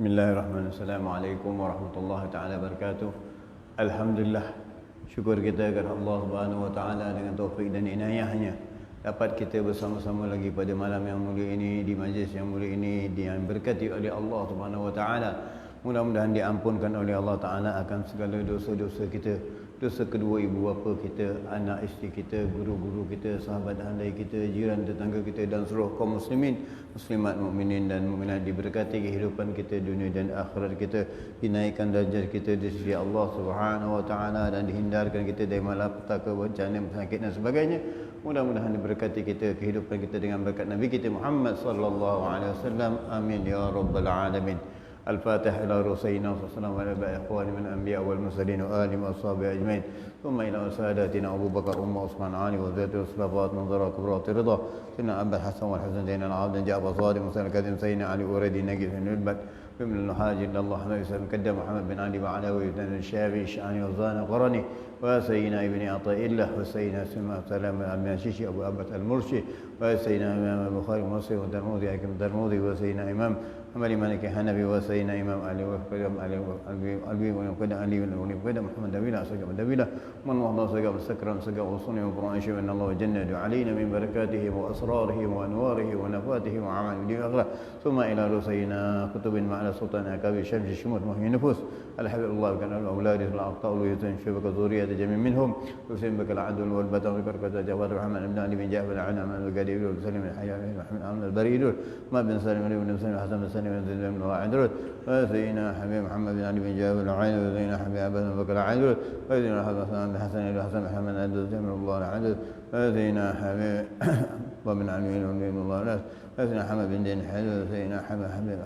Bismillahirrahmanirrahim. Assalamualaikum warahmatullahi taala wabarakatuh. Alhamdulillah, syukur kita kepada Allah Subhanahu wa taala dengan taufik dan inayahnya dapat kita bersama-sama lagi pada malam yang mulia ini, di majlis yang mulia ini, yang berkati oleh Allah Subhanahu wa taala. Mudah-mudahan diampunkan oleh Allah taala akan segala dosa-dosa kita, dosa kedua ibu bapa kita, anak isteri kita, guru-guru kita, sahabat handai kita, jiran tetangga kita dan seluruh kaum muslimin, muslimat, mukminin dan mukminat, diberkati kehidupan kita dunia dan akhirat kita, dinaikkan darjat kita di sisi Allah Subhanahu wa taala dan dihindarkan kita dari malapetaka, bencana, penyakit dan sebagainya. Mudah-mudahan diberkati kita kehidupan kita dengan berkat Nabi kita Muhammad sallallahu alaihi wasallam. Amin ya rabbal alamin. الفاتح إلى رسولنا صلى الله عليه وسلم إخواني من الأنبياء والمرسلين وآلهم وأصحابه أجمعين ثم إلى ساداتنا أبو بكر عثمان علي وزيد والخلفاء منظر كبرى الرضا سيدنا أبا الحسن والحسن زين العابدين جعفر صادق وسلم الكاظم سيدنا علي أوريدي نجد من البد ومن المهاجر الله عليه وسلم كدم محمد بن علي وعلى ويتن الشافعي الشعاني والزان قرني وسيدنا ابن عطاء الله وسيدنا سمع سلام الماشيشي أبو أبت المرشي وسيدنا إمام البخاري ومسلم والترمذي حكيم الترمذي وسيدنا إمام محمد مالك الحنفي وسيدنا إمام علي وقدم علي وقدم علي وقدم محمد دبيلة سجى دبيلة من وحده سجى سكرا سجى وصنع وقرآن شيء أن الله جنة علينا من بركاته وأسراره وأنواره ونفاته وعمل الآخرة ثم إلى رسينا كتب مع السلطان أكابر شمس الشموس محيي النفوس الحبيب الله كان الأولاد الأقطاع ويتن شبك ذرية جميع منهم وسلم بك العدل والبدر وبركة جواد محمد بن علي بن جعفر العنى من القدير وسلم الحياة محمد عمل البريد ما بن سالم بن مسلم حسن بن سالم بن زيد بن عدل وسيدنا حبيب محمد بن علي بن جابر العين وسيدنا حبيب بن بكر العدل وسيدنا حسن بن حسن بن حسن محمد عبد الزمن الله العدل وسيدنا حبيب بن علي بن الله الناس وسيدنا حمد بن دين حدل وسيدنا حبيب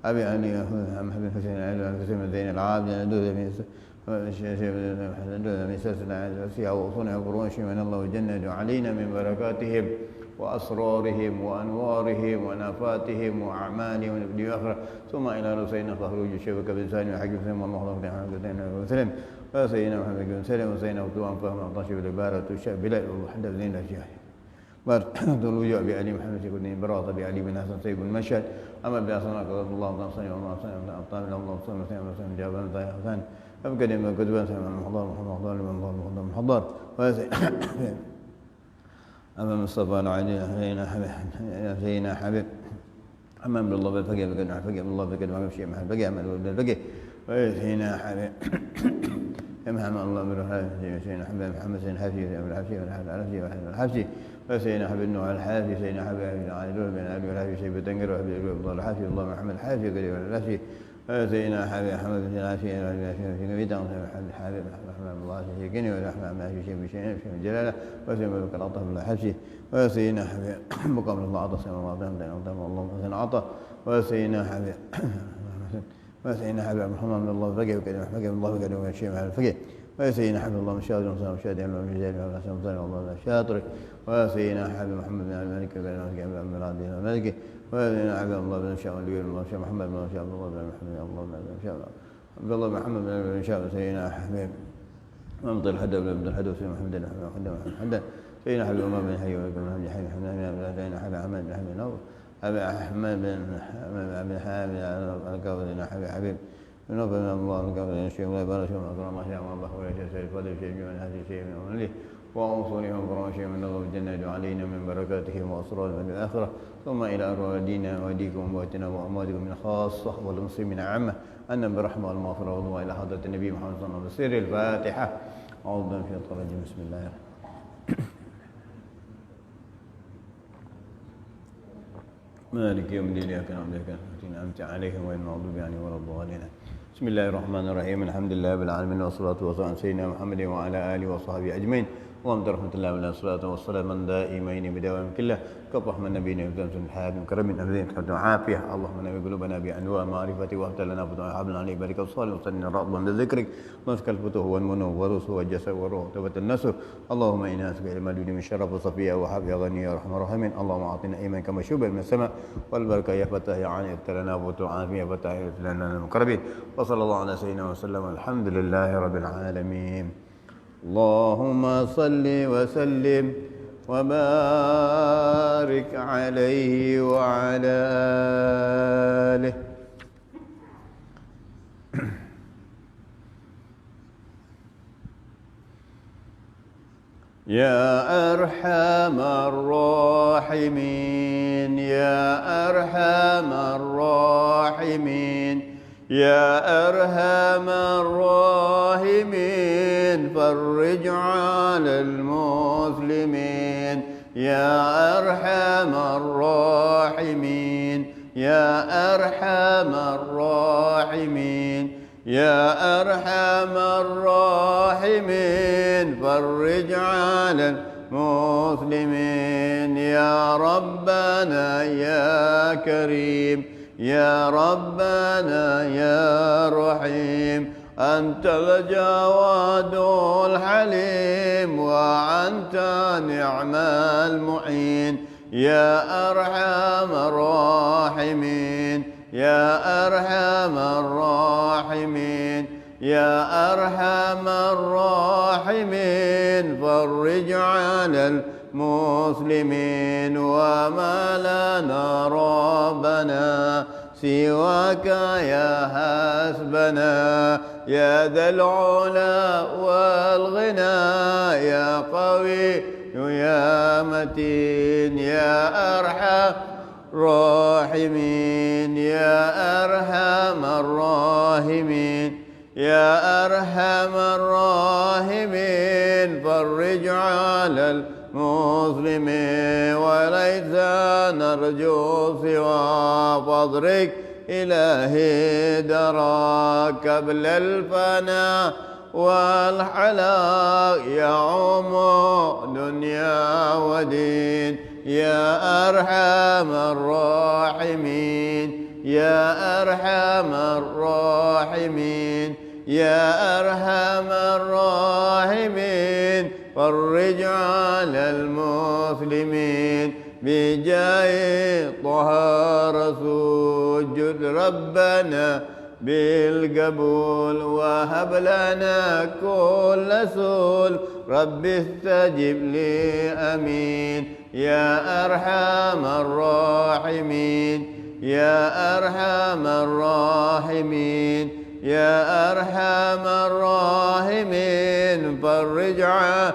أبي علي محمد حسين علي حسين بن زين العابد دوذ من سلسلة وسيا وصنع قرون من الله الجنة علينا من بركاتهم وأسرارهم وأنوارهم ونفاتهم وأعمالهم ونبدي آخرة ثم إلى رسولنا فخروج الشبك بن وحج بن الله وسلم وسيدنا محمد بن سلم وسيدنا وطوان فهم أعطاش بالعبارة الشاب بلاد وحدث ذين الأشياء الرجوع بعلي محمد يقول براءة بعلي بن حسن سيد المشهد أما بأصنع قضاء الله صلى الله عليه وسلم أبطال الله صلى الله عليه وسلم جابان طيب حسن أبقى لما كتبان سلم محضر محضر أما مصطفى العلي سيدنا حبيب أمام الله بالفقه فقه الله فقه وعمل شيء محل فقه أمام بالفقه سيدنا حبيب محمد الله بالرحمن سيدنا حبيب محمد سيدنا حفصي الحفصي وسيدنا حبيب النوع الحافي سيدنا حبيب علي دول بن أبي الحافي سيد بتنقر وحبيب الله الحافي الله محمد الحافي قريب الحافي سيدنا حبيب محمد بن الحافي في نبيته حبيب رحمه الله في كني ورحمه ما في شيء بشيء في جلاله وسيدنا بك العطاء بالله حفصي وسيدنا حبيب مقام الله عطى سيدنا الله الله حسن عطى وسيدنا حبيب وسيدنا حبيب محمد بن الله فقه وكلمه فقه الله فقه وشيء مع الفقه وسيدنا حبيب الله مشاهد ومشاهد المجاهد ومشاهد الله الشاطر وسيدنا حبيب محمد بن الملك وكلمه فقه الملك وسيدنا حبيب الله بن شاء الله شاء محمد بن شاء الله بن محمد الله بن شاء عبد الله محمد بن شاء سيدنا حبيب ممطر الحد بن الحد سيدنا محمد بن محمد سيدنا حبيب الله بن حي وكلمه حي محمد سيدنا حبيب احمد بن حبيب نور أبي أحمد بن حامد القول حبيب نوفل من الله القول شيء ولا بارك الله أكرم ما شاء الله ولا شيء فضل شيء من هذه شيء من أمره وأوصلهم قرآن شيء من الله الجنة علينا من بركاته وأسرار من الآخرة ثم إلى أرواح ديننا وأيديكم وأمواتنا وأمواتكم من خاصة والمسلمين عامة أن برحمة والمغفرة والله إلى حضرة النبي محمد صلى الله عليه وسلم بسر الفاتحة أعوذ بالله من الشيطان الرجيم بسم الله مالك يوم الدين إياك نعبد وإياك نستعين أنعمت عليهم غير المغضوب عليهم ولا الضالين بسم الله الرحمن الرحيم الحمد لله رب العالمين والصلاة والسلام على سيدنا محمد وعلى آله وصحبه أجمعين اللهم رحمة الله وعلى الصلاة والسلام دائمين بدوام كله كرحمة نبينا وكرم الحياة كرم الأبدين كرم عافية اللهم نبي قلوبنا بأنواع معرفتك واهد لنا فتوح حبل عليك بارك الصالح وسننا رغبا بذكرك مسك الفتوح والمنو والرسل والجسد والروح توبة النسر اللهم إنا نسألك علم الدين من شرف وصفية وحافية غنية ورحمة الراحمين اللهم أعطنا إيمان كما شوبا من السماء والبركة يا فتاه يا عاني لنا فتوح عافية فتاه لنا المقربين وصلى الله على سيدنا وسلم الحمد لله رب العالمين اللهم صل وسلم وبارك عليه وعلى آله يا أرحم الراحمين يا أرحم الراحمين يا أرحم الراحمين فرج على المسلمين يا أرحم الراحمين يا أرحم الراحمين يا أرحم الراحمين فرج على المسلمين يا ربنا يا كريم يا ربنا يا رحيم أنت الجواد الحليم وأنت نعم المعين يا أرحم الراحمين يا أرحم الراحمين يا أرحم الراحمين فرج على المسلمين وما لنا ربنا سواك يا حسبنا يا ذا العلا والغنى يا قوي يا متين يا أرحم الراحمين يا أرحم الراحمين يا أرحم الراحمين فرج على المسلمين وليس نرجو سوى فضلك إلهي دراك قبل الفناء والحلاق يعم دنيا ودين يا أرحم الراحمين يا أرحم الراحمين يا أرحم الراحمين فرج على المسلمين بجاه طه رسول جد ربنا بالقبول وهب لنا كل سول رب استجب لي أمين يا أرحم الراحمين يا أرحم الراحمين يا أرحم الراحمين فرج على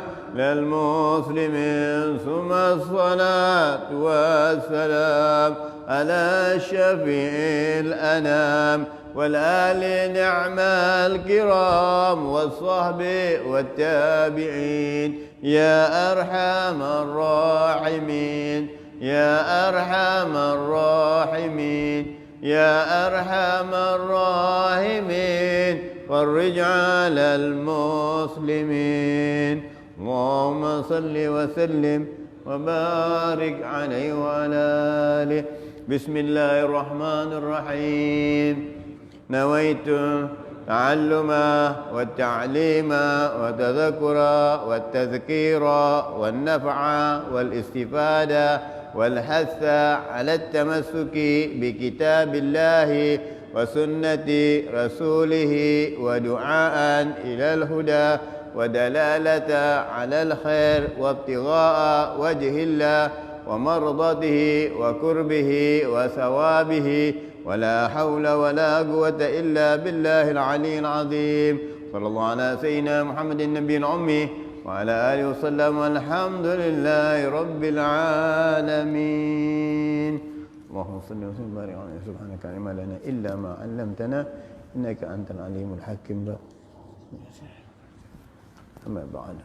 المسلمين ثم الصلاة والسلام على شفيع الأنام والآل نعم الكرام والصحب والتابعين يا أرحم الراحمين يا أرحم الراحمين يا أرحم الراحمين فرج على المسلمين اللهم صل وسلم وبارك عليه وعلى آله بسم الله الرحمن الرحيم نويت تعلم والتعليم والتذكر والتذكير والنفع والاستفادة والحث على التمسك بكتاب الله وسنة رسوله ودعاء إلى الهدى ودلالة على الخير وابتغاء وجه الله ومرضته وكربه وثوابه ولا حول ولا قوة إلا بالله العلي العظيم صلى الله على سيدنا محمد النبي الأمي وعلى آله وسلم والحمد لله رب العالمين اللهم صل وسلم وبارك على سبحانك لا علم لنا إلا ما علمتنا إنك أنت العليم الحكيم أما بعد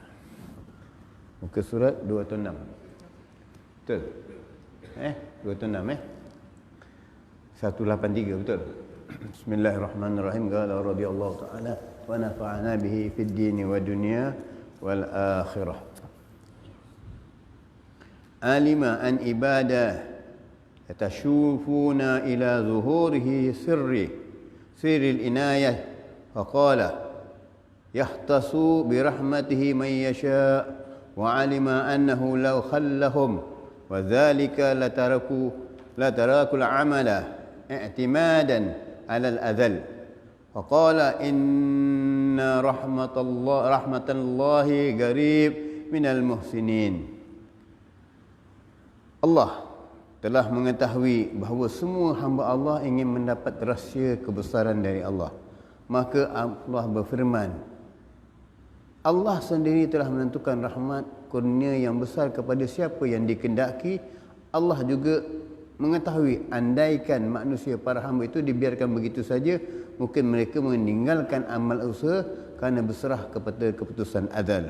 muka surat 206 betul 206 183 betul Bismillahirrahmanirrahim qala radhiyallahu ta'ala wa nafa'ana bihi fid din wa dunya wal akhirah alima an ibadah yatashufuna ila zuhurihi sirril inayah faqala yahtasu birahmatihi man yasha wa alima annahu law khallahum wa dhalika latarakul amala i'timadan ala al-adhal faqala inna rahmatallahi qarib minal muhsinin. Allah telah mengetahui bahawa semua hamba Allah ingin mendapat rahsia kebesaran dari Allah. Maka Allah berfirman, Allah sendiri telah menentukan rahmat kurnia yang besar kepada siapa yang dikehendaki. Allah juga mengetahui andaikan manusia para hamba itu dibiarkan begitu saja, mungkin mereka meninggalkan amal usaha kerana berserah kepada keputusan azal.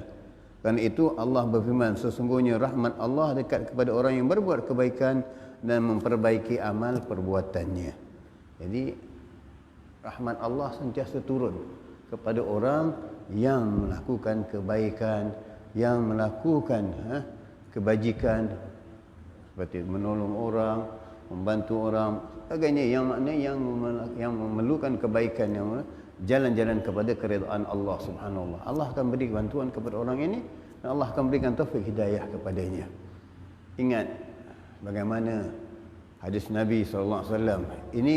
Kerana itu Allah berfirman, sesungguhnya rahmat Allah dekat kepada orang yang berbuat kebaikan dan memperbaiki amal perbuatannya. Jadi rahmat Allah sentiasa turun kepada orang yang melakukan kebaikan, yang melakukan kebajikan, seperti menolong orang, membantu orang, sebagainya, yang maknanya yang memerlukan kebaikan, yang jalan-jalan kepada keredaan Allah Subhanahu wa taala. Allah akan beri bantuan kepada orang ini dan Allah akan berikan taufik hidayah kepadanya. Ingat bagaimana hadis Nabi SAW. Ini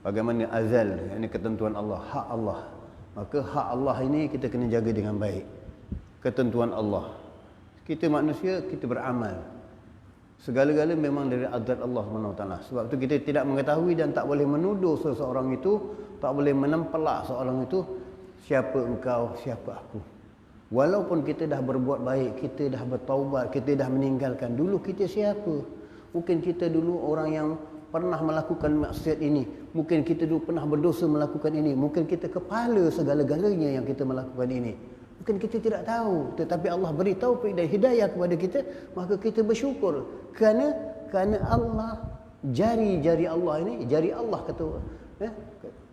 bagaimana azal, ini ketentuan Allah, hak Allah. Maka hak Allah ini kita kena jaga dengan baik. Ketentuan Allah. Kita manusia, kita beramal. Segala-gala memang dari adat Allah SWT. Sebab itu kita tidak mengetahui dan tak boleh menuduh seseorang itu, tak boleh menempelak seorang itu, siapa engkau, siapa aku. Walaupun kita dah berbuat baik, kita dah bertaubat, kita dah meninggalkan, dulu kita siapa? Mungkin kita dulu orang yang pernah melakukan maksiat ini, mungkin kita dulu pernah berdosa melakukan ini, mungkin kita kepala segala-galanya yang kita melakukan ini. Mungkin kita tidak tahu, tetapi Allah beri taufik dan hidayah kepada kita, maka kita bersyukur kerana Allah, jari-jari Allah ini, jari Allah kata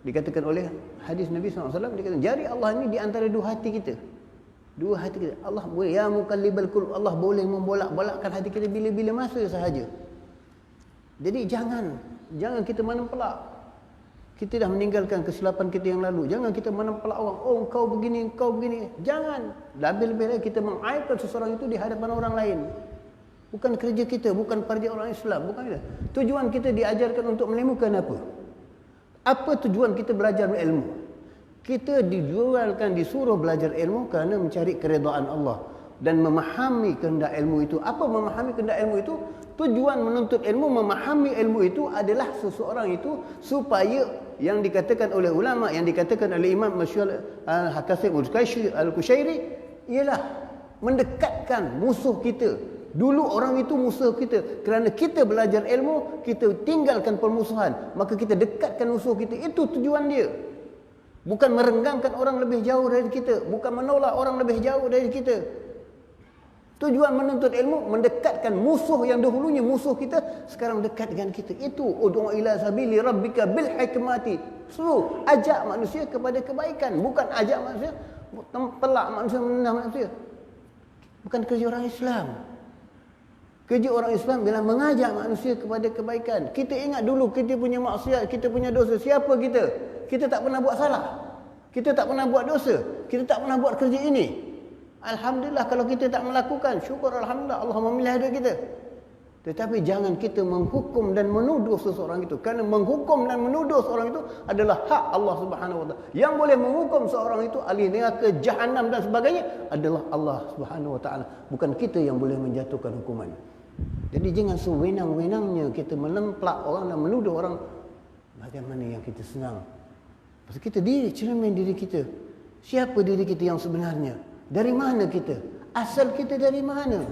dikatakan oleh hadis Nabi SAW, dikatakan jari Allah ini di antara dua hati kita. Dua hati kita. Allah boleh, ya muqallibal qulub, Allah boleh membolak-balikkan hati kita bila-bila masa sahaja. Jadi jangan kita menempelak. Kita dah meninggalkan kesilapan kita yang lalu. Jangan kita menempelak orang, oh kau begini, kau begini. Jangan. Lebih-lebih lagi kita mengaibkan seseorang itu di hadapan orang lain. Bukan kerja kita, bukan kerja orang Islam, bukan itu. Tujuan kita diajarkan untuk melemukan apa? Apa tujuan kita belajar ilmu? Kita dijualkan, disuruh belajar ilmu kerana mencari keredaan Allah dan memahami kehendak ilmu itu. Apa memahami kehendak ilmu itu? Tujuan menuntut ilmu, memahami ilmu itu adalah seseorang itu supaya yang dikatakan oleh ulama, yang dikatakan oleh Imam Masyhur Al-Hakasim Al-Kushairi ialah mendekatkan musuh kita. Dulu orang itu musuh kita. Kerana kita belajar ilmu, kita tinggalkan permusuhan, maka kita dekatkan musuh kita. Itu tujuan dia. Bukan merenggangkan orang lebih jauh dari kita, bukan menolak orang lebih jauh dari kita. Tujuan menuntut ilmu, mendekatkan musuh yang dahulunya musuh kita, sekarang dekat dengan kita. Itu ud'u ila sabili rabbika bil hikmati. Suruh ajak manusia kepada kebaikan, bukan ajak manusia tempelak manusia, menenang manusia. Bukan kerja orang Islam. Kerja orang Islam bila mengajak manusia kepada kebaikan. Kita ingat dulu kita punya maksiat, kita punya dosa. Siapa kita? Kita tak pernah buat salah. Kita tak pernah buat dosa. Kita tak pernah buat kerja ini. Alhamdulillah kalau kita tak melakukan, syukur Alhamdulillah Allah memelihara kita. Tetapi jangan kita menghukum dan menuduh seseorang itu. Kerana menghukum dan menuduh seseorang itu adalah hak Allah Subhanahu wa taala. Yang boleh menghukum seorang itu ahli neraka, jahanam dan sebagainya adalah Allah Subhanahu wa taala. Bukan kita yang boleh menjatuhkan hukuman. Jadi jangan sewenang-wenangnya kita menemplak orang dan menuduh orang bagaimana yang kita senang. Pasal kita cermin diri kita. Siapa diri kita yang sebenarnya? Dari mana kita? Asal kita dari mana?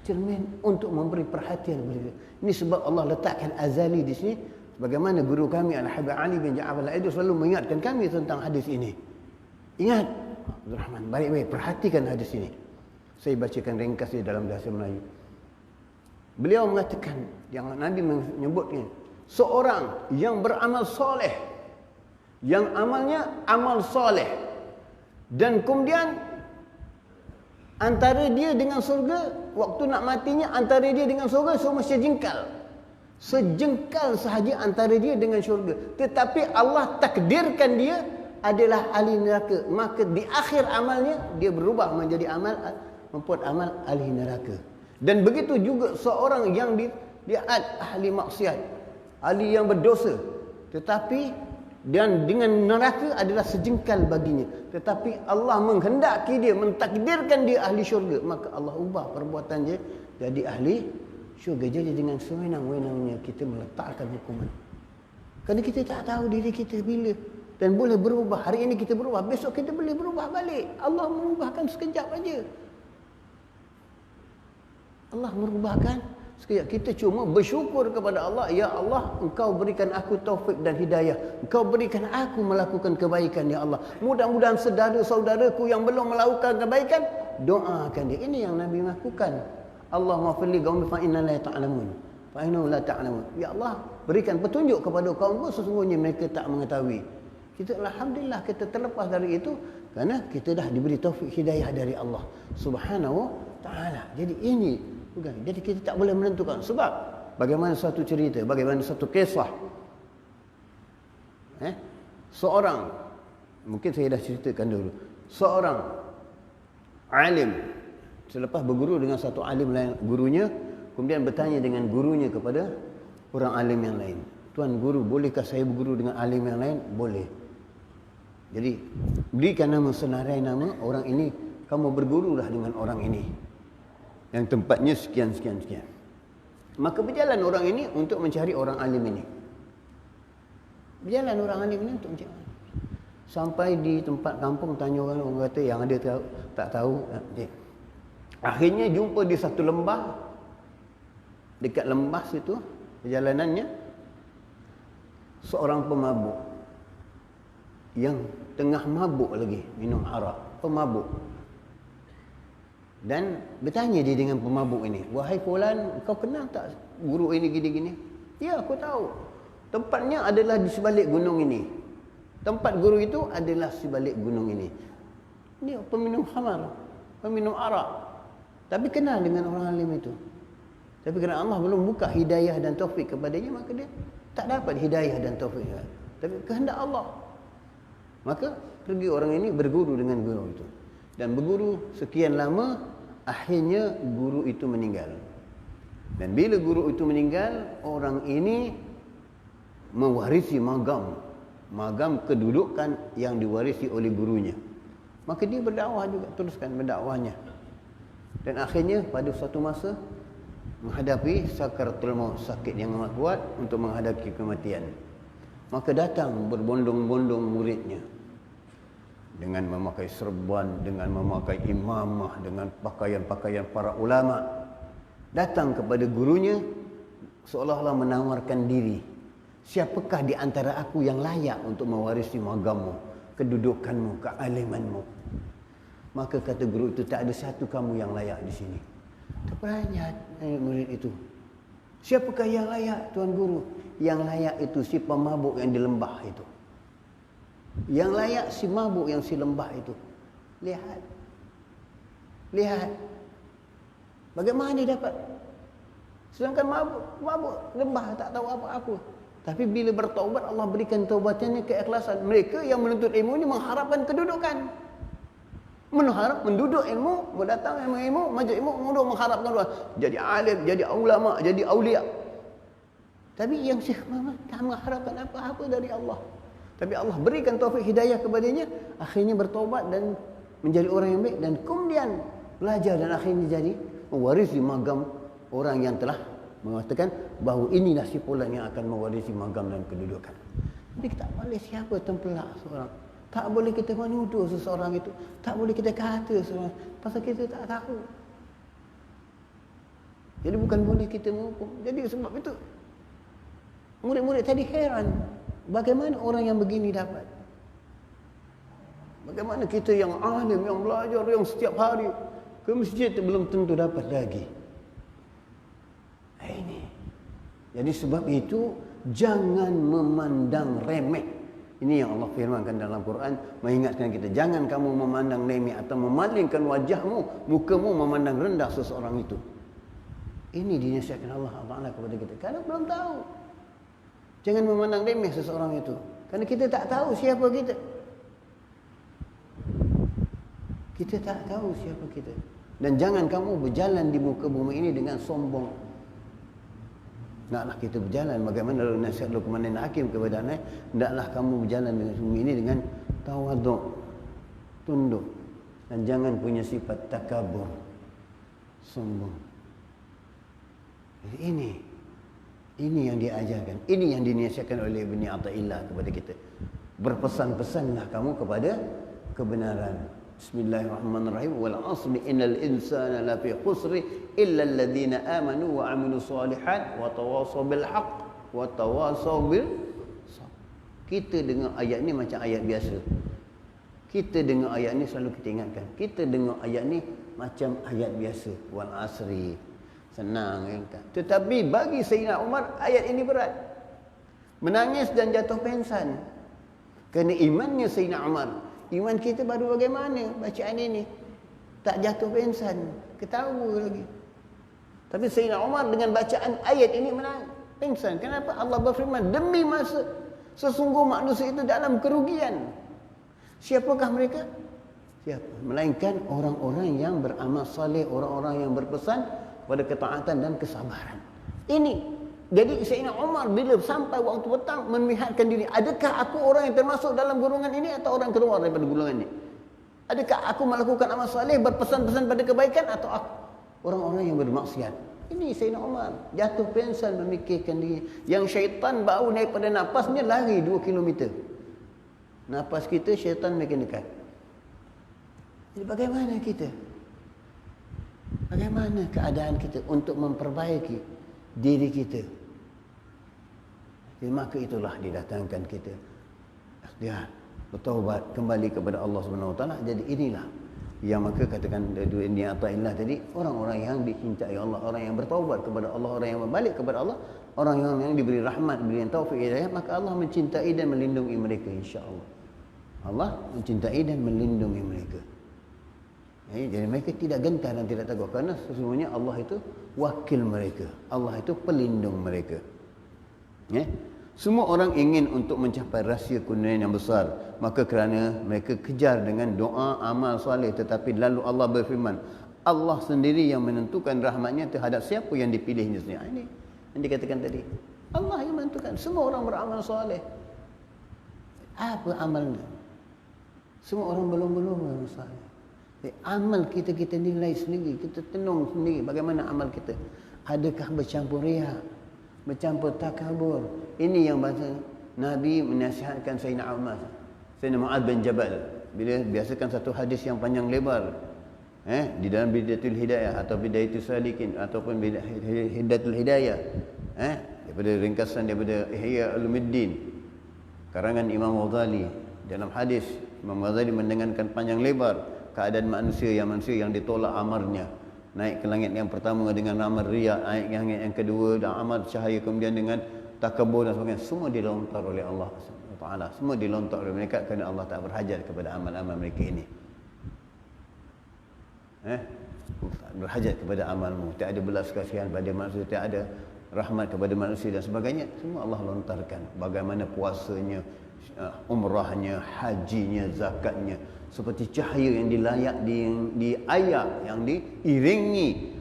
Cermin untuk memberi perhatian kepada kita. Ini sebab Allah letakkan azali di sini. Bagaimana guru kami Al-Habib Ali bin Ja'far Al-Aidil selalu mengingatkan kami tentang hadis ini. Ingat, Abdul Rahman, baik-baik perhatikan hadis ini. Saya bacakan ringkasnya dalam bahasa Melayu. Beliau mengatakan, yang Nabi menyebutnya, seorang yang beramal soleh, yang amalnya amal soleh, dan kemudian antara dia dengan surga, waktu nak matinya antara dia dengan surga semua sejengkal sahaja antara dia dengan syurga. Tetapi Allah takdirkan dia adalah ahli neraka, maka di akhir amalnya dia berubah menjadi membuat amal ahli neraka. Dan begitu juga seorang yang dia ahli maksiat, ahli yang berdosa, tetapi dan dengan neraka adalah sejengkal baginya. Tetapi Allah menghendaki dia, mentakdirkan dia ahli syurga, maka Allah ubah perbuatan dia jadi ahli syurga. Jadi dengan sewenang-wenangnya kita meletakkan hukuman. Kerana kita tak tahu diri kita bila. Dan boleh berubah. Hari ini kita berubah, besok kita boleh berubah balik. Allah merubahkan sekejap aja. Allah merubahkan sekejap. Kita cuma bersyukur kepada Allah. Ya Allah, Engkau berikan aku taufik dan hidayah. Engkau berikan aku melakukan kebaikan, ya Allah. Mudah-mudahan saudara-saudaraku yang belum melakukan kebaikan, doakan dia. Ini yang Nabi lakukan. Allahumma firli qaumi fa inna la ta'lamun. Fa innahu la ta'lamun. Ya Allah, berikan petunjuk kepada kaumku, sesungguhnya mereka tak mengetahui. Kita alhamdulillah kita terlepas dari itu kerana kita dah diberi taufik hidayah dari Allah Subhanahu taala. Jadi ini bukan. Jadi kita tak boleh menentukan sebab bagaimana satu cerita, bagaimana satu kisah. Seorang, mungkin saya dah ceritakan dulu. Seorang alim selepas berguru dengan satu alim lain, gurunya kemudian bertanya dengan gurunya kepada orang alim yang lain. Tuan guru, bolehkah saya berguru dengan alim yang lain? Boleh. Jadi berikan nama, senarai nama orang ini, kamu bergurulah dengan orang ini yang tempatnya sekian. Maka berjalan orang ini untuk mencari orang alim ini. Berjalan orang alim ini untuk mencari. Sampai di tempat kampung, tanya orang kata yang ada tahu, tak tahu. Akhirnya jumpa di satu lembah. Dekat lembah situ perjalanannya, seorang pemabuk yang tengah mabuk lagi, minum arak, pemabuk. Dan bertanya dia dengan pemabuk ini, wahai fulan, kau kenal tak guru ini gini-gini? Ya, aku tahu. Tempatnya adalah di sebalik gunung ini. Tempat guru itu adalah sebalik gunung ini. Dia peminum khamar, peminum arak. Tapi kenal dengan orang alim itu. Tapi kerana Allah belum buka hidayah dan taufik kepadanya, maka dia tak dapat hidayah dan taufik. Tapi kehendak Allah. Maka pergi orang ini berguru dengan guru itu. Dan berguru sekian lama, akhirnya guru itu meninggal. Dan bila guru itu meninggal, orang ini mewarisi magam. Magam kedudukan yang diwarisi oleh gurunya. Maka dia berdakwah juga, teruskan berdakwahnya. Dan akhirnya pada suatu masa menghadapi sakaratul maut, sakit yang amat kuat untuk menghadapi kematian. Maka datang berbondong-bondong muridnya dengan memakai serban, dengan memakai imamah, dengan pakaian-pakaian para ulama. Datang kepada gurunya seolah-olah menawarkan diri. Siapakah di antara aku yang layak untuk mewarisi magammu, kedudukanmu, kealimanmu? Maka kata guru itu, tak ada satu kamu yang layak di sini. Terperanjat murid itu. Siapakah yang layak, Tuan Guru? Yang layak itu si pemabuk yang di lembah itu. Yang layak si mabuk yang si lembah itu. Lihat. Lihat. Bagaimana dia dapat? Sedangkan mabuk lembah tak tahu apa-apa. Tapi bila bertaubat, Allah berikan taubatannya keikhlasan. Mereka yang menuntut ilmu ini mengharapkan kedudukan. Menduduk ilmu, mendatang ilmu, majlis ilmu, mengharapkan doa. Jadi alim, jadi ulama, jadi aulia. Tapi yang Syekh Muhammad tak mengharapkan apa-apa dari Allah. Tapi Allah berikan taufik hidayah kepadanya, akhirnya bertaubat dan menjadi orang yang baik, dan kemudian belajar dan akhirnya jadi mewarisi magam orang yang telah mengatakan bahawa inilah si fulan yang akan mewarisi magam dan kedudukan. Jadi kita tak boleh siapa tempelak seorang. Tak boleh kita menuduh seseorang itu. Tak boleh kita kata seseorang. Pasal kita tak tahu. Jadi bukan boleh kita menghukum. Jadi sebab itu, murid-murid tadi heran. Bagaimana orang yang begini dapat? Bagaimana kita yang alim, yang belajar, yang setiap hari ke masjid belum tentu dapat lagi. Ini. Jadi sebab itu, jangan memandang remeh. Ini yang Allah firmankan dalam Quran, mengingatkan kita, jangan kamu memandang remeh atau memalingkan wajahmu, mukamu memandang rendah seseorang itu. Ini dinasihatkan Allah Ta'ala kepada kita. Kerana belum tahu. Jangan memandang remeh seseorang itu. Kerana kita tak tahu siapa kita. Kita tak tahu siapa kita. Dan jangan kamu berjalan di muka bumi ini dengan sombong. Hendaklah kita berjalan bagaimana nasihat Luqman Hakim kepada anak, hendaklah kamu berjalan dengan bumi ini dengan tawaduk, tunduk, dan jangan punya sifat takabur, sombong. Jadi ini yang diajarkan, ini yang dinasihatkan oleh Ibn Athaillah kepada kita. Berpesan-pesanlah kamu kepada kebenaran. Bismillahirrahmanirrahim. Wal 'asri innal insana lafi khusri illa alladhina amanu wa 'amilus solihat wa tawassaw bil haqq wa tawassaw bil sabr. Kita dengar ayat ni macam ayat biasa. Kita dengar ayat ni selalu kita ingatkan. Kita dengar ayat ni macam ayat biasa. Wal 'asri. Senang kan? Tetapi bagi Sayyidina Umar ayat ini berat. Menangis dan jatuh pingsan. Kerana imannya Sayyidina Umar. Iman kita baru bagaimana bacaan ini? Tak jatuh pingsan. Ketawa lagi. Tapi Sayyidina Umar dengan bacaan ayat ini menang pingsan. Kenapa? Allah berfirman, demi masa sesungguh manusia itu dalam kerugian. Siapakah mereka? Siapa? Melainkan orang-orang yang beramal saleh, orang-orang yang berpesan pada ketaatan dan kesabaran. Ini. Jadi Sayyidina Umar bila sampai waktu petang melihatkan diri, adakah aku orang yang termasuk dalam golongan ini atau orang keluar daripada golongan ini? Adakah aku melakukan amal saleh, berpesan-pesan pada kebaikan, atau aku orang-orang yang bermaksiat? Ini Sayyidina Umar jatuh pingsan memikirkan diri. Yang syaitan bau daripada napasnya lari 2 kilometer. Napas kita, syaitan makin dekat. Jadi bagaimana kita? Bagaimana keadaan kita untuk memperbaiki diri kita? Jadi, maka itulah didatangkan kita ikhtiar, bertaubat kembali kepada Allah Subhanahu Wa Taala. Jadi inilah yang maka katakan ini ataillah tadi, orang-orang yang dicintai Allah, orang yang bertaubat kepada Allah, orang yang berbalik kepada Allah, orang yang diberi rahmat, diberi taufik hidayah, maka Allah mencintai dan melindungi mereka, insya-Allah. Allah mencintai dan melindungi mereka. Jadi mereka tidak gentar dan tidak takut, kerana sesungguhnya Allah itu wakil mereka, Allah itu pelindung mereka. Semua orang ingin untuk mencapai rahsia kemuliaan yang besar, maka kerana mereka kejar dengan doa amal soleh, tetapi lalu Allah berfirman, Allah sendiri yang menentukan rahmatnya terhadap siapa yang dipilihnya sendiri. Ini yang dikatakan tadi, Allah yang menentukan. Semua orang beramal soleh. Apa amalnya? Semua orang belum beramal soleh. Amal kita nilai sendiri, kita tenung sendiri bagaimana amal kita. Adakah bercampur riak, bercampur takabur? Ini yang bahasa Nabi menasihatkan Sayyidina Mu'adz bin Jabal bila biasakan satu hadis yang panjang lebar di dalam Bidayatul Hidayah atau Bidayatul Salikin ataupun Hidayatul Hidayah, daripada ringkasan daripada Ihya Ulumuddin karangan Imam Ghazali. Dalam hadis Imam Ghazali mendengarkan panjang lebar keadaan manusia yang ditolak amalnya, naik ke langit yang pertama dengan amal riya, naik ke langit yang kedua dan amal cahaya, kemudian dengan takabur dan sebagainya. Semua dilontar oleh Allah Taala, semua dilontar oleh mereka kerana Allah tak berhajat kepada amal-amal mereka ini. Tak berhajat kepada amalmu, tak ada belas kasihan pada manusia, tak ada rahmat kepada manusia dan sebagainya. Semua Allah lontarkan. Bagaimana puasanya, umrahnya, hajinya, zakatnya, seperti cahaya yang dilayak diayak, yang diiringi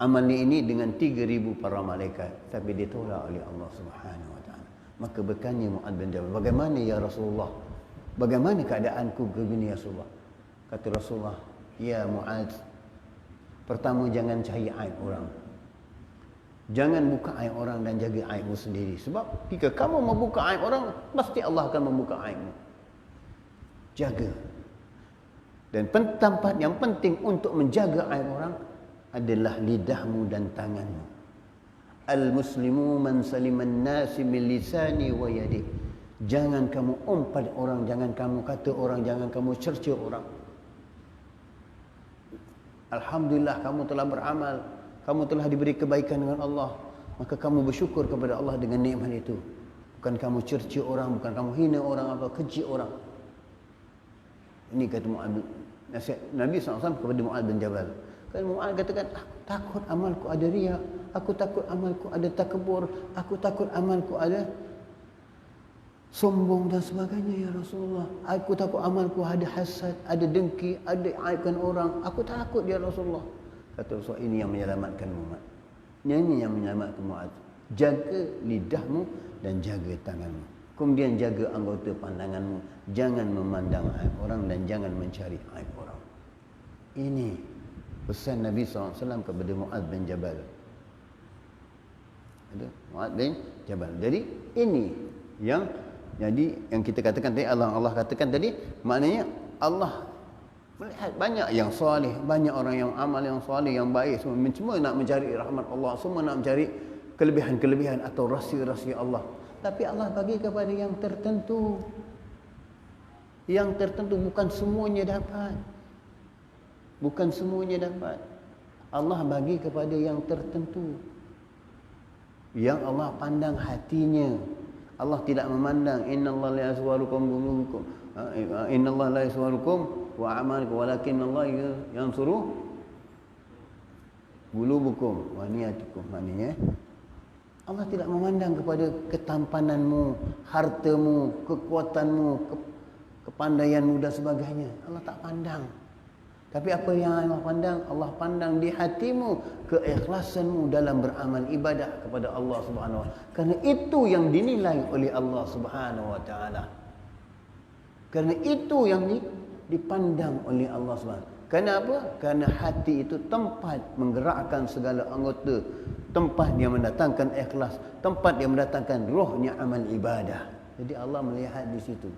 amal ini dengan 3,000 para malaikat, tapi ditolak oleh Allah Subhanahu Wa Taala. Maka bertanya Mu'adz bin Jabal, bagaimana ya Rasulullah? Bagaimana keadaanku begini ya Rasulullah? Kata Rasulullah, ya Mu'adz, pertama jangan cari aib orang. Jangan buka aib orang dan jaga aibmu sendiri. Sebab jika kamu membuka aib orang, pasti Allah akan membuka aibmu. Jaga. Dan tempat yang penting untuk menjaga aib orang adalah lidahmu dan tanganmu. Al-muslimu man saliman nasi min lisani wa yadi. Jangan kamu umpat orang, jangan kamu kata orang, jangan kamu cerca orang. Alhamdulillah kamu telah beramal, kamu telah diberi kebaikan dengan Allah, maka kamu bersyukur kepada Allah dengan nikmat itu. Bukan kamu cerca orang, bukan kamu hina orang atau keji orang. Ini kata nasihat Nabi SAW kepada Mu'adz bin Jabal. Kan Mu'adz katakan, takut amalku ada riya, aku takut amalku ada takabur, aku takut amalku ada sombong dan sebagainya ya Rasulullah. Aku takut amalku ada hasad, ada dengki, ada aibkan orang. Aku takut ya Rasulullah. Kata Rasulullah, ini yang menyelamatkan Mu'adz. Ini yang menyelamatkan Mu'adz. Jaga lidahmu dan jaga tanganmu. Kemudian jaga anggota pandanganmu. Jangan memandang aib orang dan jangan mencari aib orang. Ini pesan Nabi SAW kepada Mu'adz bin Jabal. Mu'adz bin Jabal. Jadi ini yang Jadi yang kita katakan tadi, Allah katakan tadi, maknanya Allah melihat banyak yang soleh, banyak orang yang amal yang soleh, yang baik, semua nak mencari rahmat Allah, semua nak mencari kelebihan-kelebihan atau rahsia-rahsia Allah. Tapi Allah bagi kepada yang tertentu. Yang tertentu, bukan semuanya dapat. Bukan semuanya dapat. Allah bagi kepada yang tertentu. Yang Allah pandang hatinya. Allah tidak memandang innallaha la yaswarukum qulubukum. Innallaha la yaswarukum wa a'malukum walakinnallaha yansuru qulubukum wa niyatikum. Maknanya Allah tidak memandang kepada ketampananmu, hartamu, kekuatanmu, kepandaianmu dan sebagainya. Allah tak pandang. Tapi apa yang Allah pandang? Allah pandang di hatimu, keikhlasanmu dalam beramal ibadah kepada Allah Subhanahu wa taala. Karena itu yang dinilai oleh Allah Subhanahu wa taala. Karena itu yang dipandang oleh Allah Subhanahu wa taala. Kenapa? Karena hati itu tempat menggerakkan segala anggota, tempat dia mendatangkan ikhlas, tempat dia mendatangkan rohnya amal ibadah. Jadi Allah melihat di situ.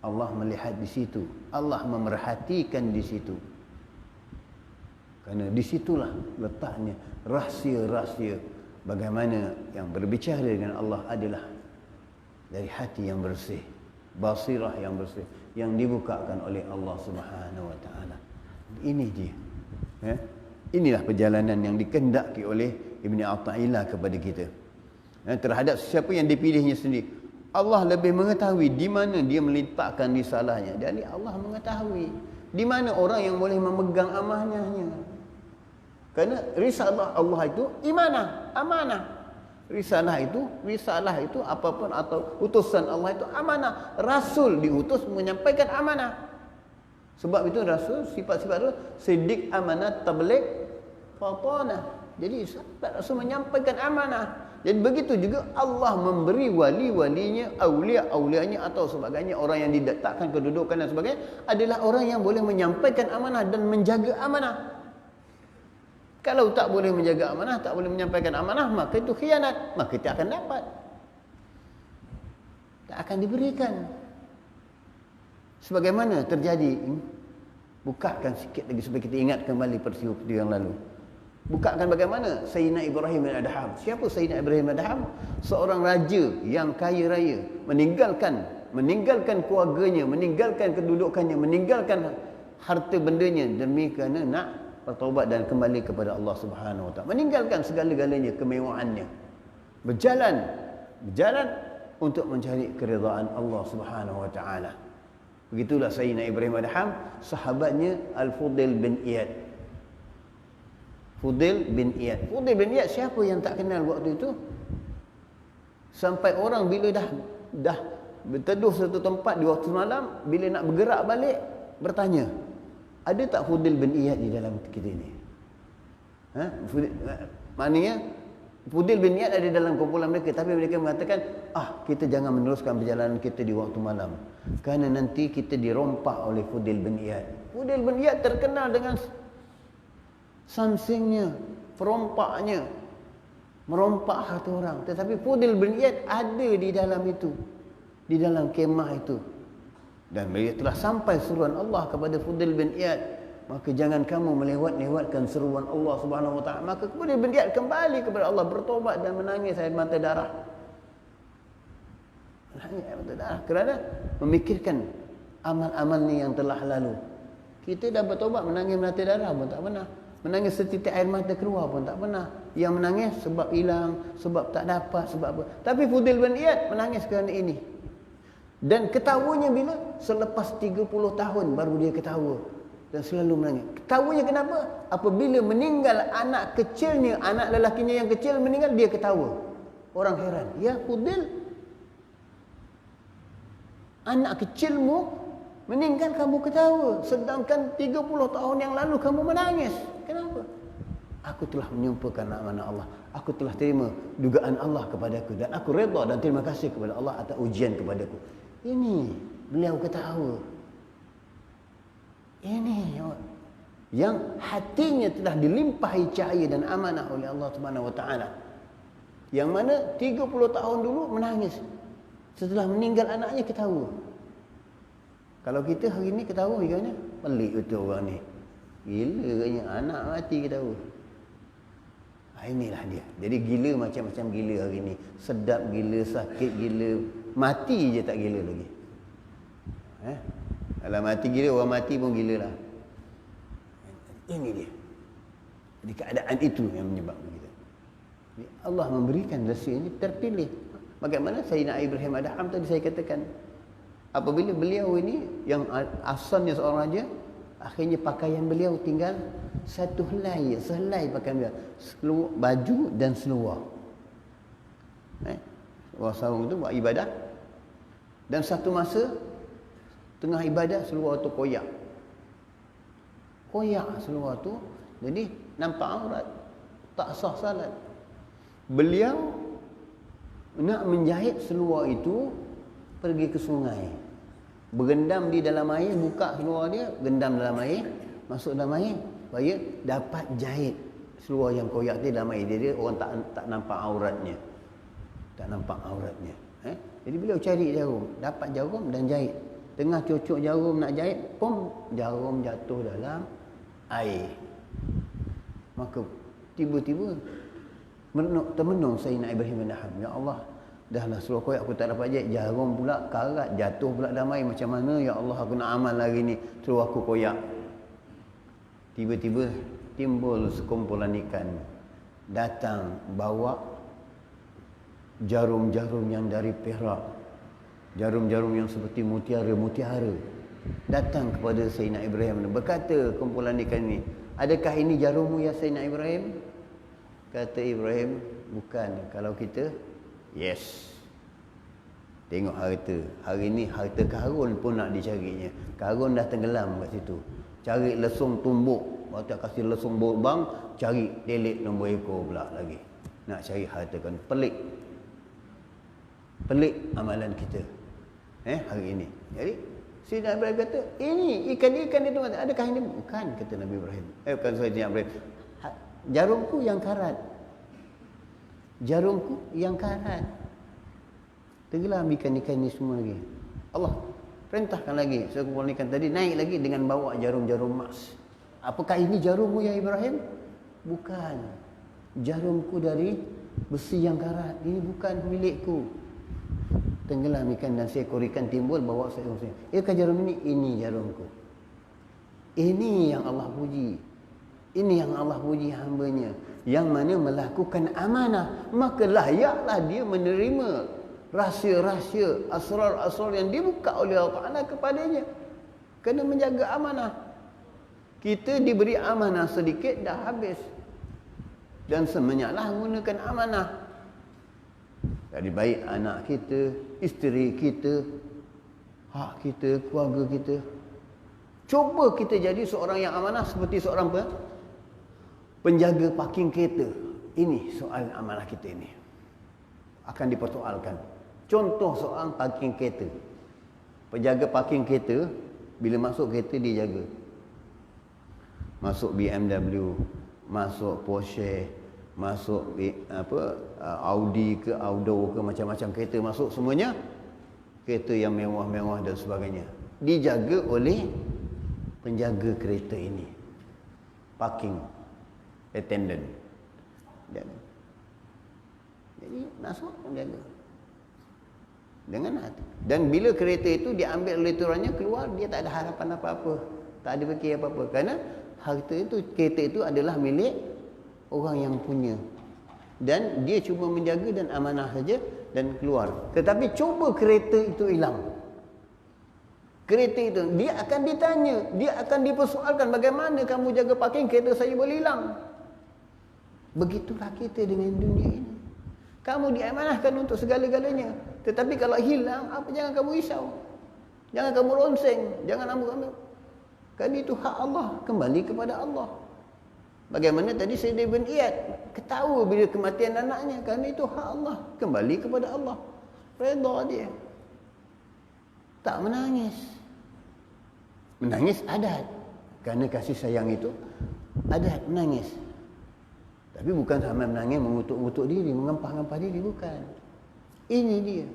Allah melihat di situ. Allah memerhatikan di situ. Karena di situlah letaknya rahsia-rahsia bagaimana yang berbicara dengan Allah adalah dari hati yang bersih, basirah yang bersih, yang dibukakan oleh Allah Subhanahu wa taala. Ini dia. Inilah perjalanan yang dikehendaki oleh Ibn Athaillah kepada kita. Terhadap siapa yang dipilihnya sendiri. Allah lebih mengetahui di mana dia meletakkan risalahnya. Jadi Allah mengetahui di mana orang yang boleh memegang amanahnya. Kerana risalah Allah itu amanah. Risalah itu apapun atau utusan Allah itu amanah. Rasul diutus menyampaikan amanah. Sebab itu Rasul sifat-sifat itu siddiq, amanah, tabligh, fatanah. Jadi Rasul menyampaikan amanah. Jadi begitu juga Allah memberi wali-walinya, aulia-aulianya atau sebagainya, orang yang diletakkan kedudukan dan sebagainya adalah orang yang boleh menyampaikan amanah dan menjaga amanah. Kalau tak boleh menjaga amanah, tak boleh menyampaikan amanah, maka itu khianat, maka kita akan dapat. Tak akan diberikan. Sebagaimana terjadi, bukakan sikit lagi supaya kita ingat kembali peristiwa yang lalu. Bukakan bagaimana Sayyidina Ibrahim al-Adham. Siapa Sayyidina Ibrahim al-Adham? Seorang raja yang kaya raya, meninggalkan keluarganya, meninggalkan kedudukannya, meninggalkan harta bendanya demi kerana nak bertaubat dan kembali kepada Allah Subhanahu wa taala. Meninggalkan segala-galanya, kemewahannya. Berjalan untuk mencari keridaan Allah Subhanahu wa taala. Begitulah Sayyidina Ibrahim al-Adham, sahabatnya Al-Fudail bin Iyad. Fudail bin Iyad siapa yang tak kenal waktu itu? Sampai orang bila dah berteduh satu tempat di waktu malam, bila nak bergerak balik bertanya, ada tak Fudail bin Iyad di dalam kita ini? Maknanya Fudail bin Iyad ada dalam kumpulan mereka, tapi mereka mengatakan, kita jangan meneruskan perjalanan kita di waktu malam, kerana nanti kita dirompak oleh Fudail bin Iyad. Fudail bin Iyad terkenal dengan sansingnya, perompaknya, merompak harta orang. Tetapi Fudail bin Iyad ada di dalam itu, di dalam kemah itu. Dan bila telah sampai seruan Allah kepada Fudail bin Iyad, maka jangan kamu melewatkan seruan Allah Subhanahu wa taala. Maka Fudail bin Iyad kembali kepada Allah, bertobat dan menangis air mata darah. Menangis air mata darah kerana memikirkan amal-amalnya yang telah lalu. Kita dah bertobat, menangis mata darah pun tak pernah. Menangis setitik air mata keluar pun tak pernah. Yang menangis sebab hilang, sebab tak dapat, sebab apa. Tapi Fudail bin Iyad menangis kerana ini. Dan ketawanya bila? Selepas 30 tahun baru dia ketawa. Dan selalu menangis. Ketawanya kenapa? Apabila meninggal anak kecilnya, anak lelakinya yang kecil meninggal, dia ketawa. Orang heran. Ya Fudail, anak kecilmu meninggal kamu ketawa, sedangkan 30 tahun yang lalu kamu menangis. Kenapa? Aku telah menyumpahkan amanah Allah. Aku telah terima dugaan Allah kepadaku dan aku redha dan terima kasih kepada Allah atas ujian kepadaku. Ini beliau ketawa. Ini yang hatinya telah dilimpahi cahaya dan amanah oleh Allah Subhanahu wa taala. Yang mana 30 tahun dulu menangis. Setelah meninggal anaknya ketawa. Kalau kita hari ni ketawa macam mana? Pelik betul orang ni. Gila katanya, anak mati ketawa. Inilah dia. Jadi gila macam-macam gila hari ni. Sedap gila, sakit gila, mati je tak gila lagi. Kalau mati gila, orang mati pun gila lah. Ini dia. Jadi keadaan itu yang menyebabkan kita. Jadi Allah memberikan rezeki ini terpilih. Bagaimana Sayyidina Ibrahim Adham tadi saya katakan. Apabila beliau ini yang asalnya seorang raja, akhirnya pakaian beliau tinggal satu sehelai pakaian beliau. Baju dan seluar. Seluar sarung itu buat ibadah. Dan satu masa tengah ibadah seluar tu koyak. Koyak seluar tu, jadi nampak aurat, tak sah salat. Beliau nak menjahit seluar itu, pergi ke sungai, berendam di dalam air, buka seluar dia, gendam dalam air, masuk dalam air, supaya dapat jahit seluar yang koyak dia dalam air. Dia orang tak nampak auratnya, tak nampak auratnya. Jadi beliau cari jarum, dapat jarum dan jahit. Tengah cucuk jarum nak jahit, pom, jarum jatuh dalam air. Maka tiba-tiba termenung Sayyidina Ibrahim bin Adham. Ya Allah, dahlah seluar koyak aku tak dapat jahit, jarum pula karat, jatuh pula dalam air. Macam mana ya Allah aku nak amal hari ni, seluar aku koyak. Tiba-tiba timbul sekumpulan ikan datang bawa jarum-jarum yang dari perak, jarum-jarum yang seperti mutiara-mutiara, datang kepada Sayyidina Ibrahim. Berkata kumpulan ikan ini, adakah ini jarummu ya Sayyidina Ibrahim? Kata Ibrahim, bukan. Kalau kita, yes. Tengok harta. Hari ni harta karun pun nak dicarinya. Karun dah tenggelam kat situ. Cari lesung tumbuk. Waktu kasih lesung bang, cari telik nombor ekor pula lagi. Nak cari harta kan. Pelik. Pelik amalan kita. Hari ini. Jadi, Sayyidina Ibrahim kata, ini ikan-ikan itu, adakah ini? Bukan, kata Nabi Ibrahim. Bukan Sayyidina Ibrahim. Jarumku yang karat. Jarumku yang karat. Tenggelam ikan-ikan ini semua lagi. Allah perintahkan lagi sekumpulan ikan tadi naik lagi dengan bawa jarum-jarum emas. Apakah ini jarummu ya Ibrahim? Bukan. Jarumku dari besi yang karat. Ini bukan milikku. Tenggelam ikan dan seekor ikan timbul bawa seekor. Ikan jarum ini? Ini jarumku. Ini yang Allah puji. Ini yang Allah puji hambanya, yang mana melakukan amanah, maka layaklah dia menerima rahsia-rahsia, asrar-asrar yang dibuka oleh Allah Ta'ala kepadanya. Kena menjaga amanah. Kita diberi amanah sedikit dah habis, dan semenyaklah gunakan amanah. Dari baik anak kita, isteri kita, hak kita, keluarga kita. Cuba kita jadi seorang yang amanah seperti seorang penjaga parking kereta. Ini soal amanah kita ini akan dipersoalkan. Contoh soal parking kereta. Penjaga parking kereta, bila masuk kereta dia jaga. Masuk BMW, masuk Porsche, masuk Audi ke Audo ke, macam-macam kereta masuk, semuanya kereta yang mewah-mewah dan sebagainya. Dijaga oleh penjaga kereta ini. Parking attendant. Jadi masuk menjaga dengan hati. Dan bila kereta itu diambil oleh turannya, keluar, dia tak ada harapan apa-apa, tak ada fikir apa-apa, kerana harta itu, kereta itu adalah milik orang yang punya, dan dia cuma menjaga dan amanah saja dan keluar. Tetapi cuba kereta itu hilang, kereta itu dia akan ditanya, dia akan dipersoalkan, bagaimana kamu jaga parking, kereta saya boleh hilang. Begitulah kita dengan dunia ini. Kamu diamanahkan untuk segala-galanya. Tetapi kalau hilang, jangan kamu risau. Jangan kamu ronseng. Jangan kamu. Kerana itu hak Allah. Kembali kepada Allah. Bagaimana tadi Sayyidina Ibn Iyad ketawa bila kematian anaknya. Kerana itu hak Allah. Kembali kepada Allah. Redha dia. Tak menangis. Menangis adat. Kerana kasih sayang itu adat menangis. Tapi bukan sampai menangis mengutuk-ngutuk diri, mengampah-ngampah diri, bukan. Ini dia.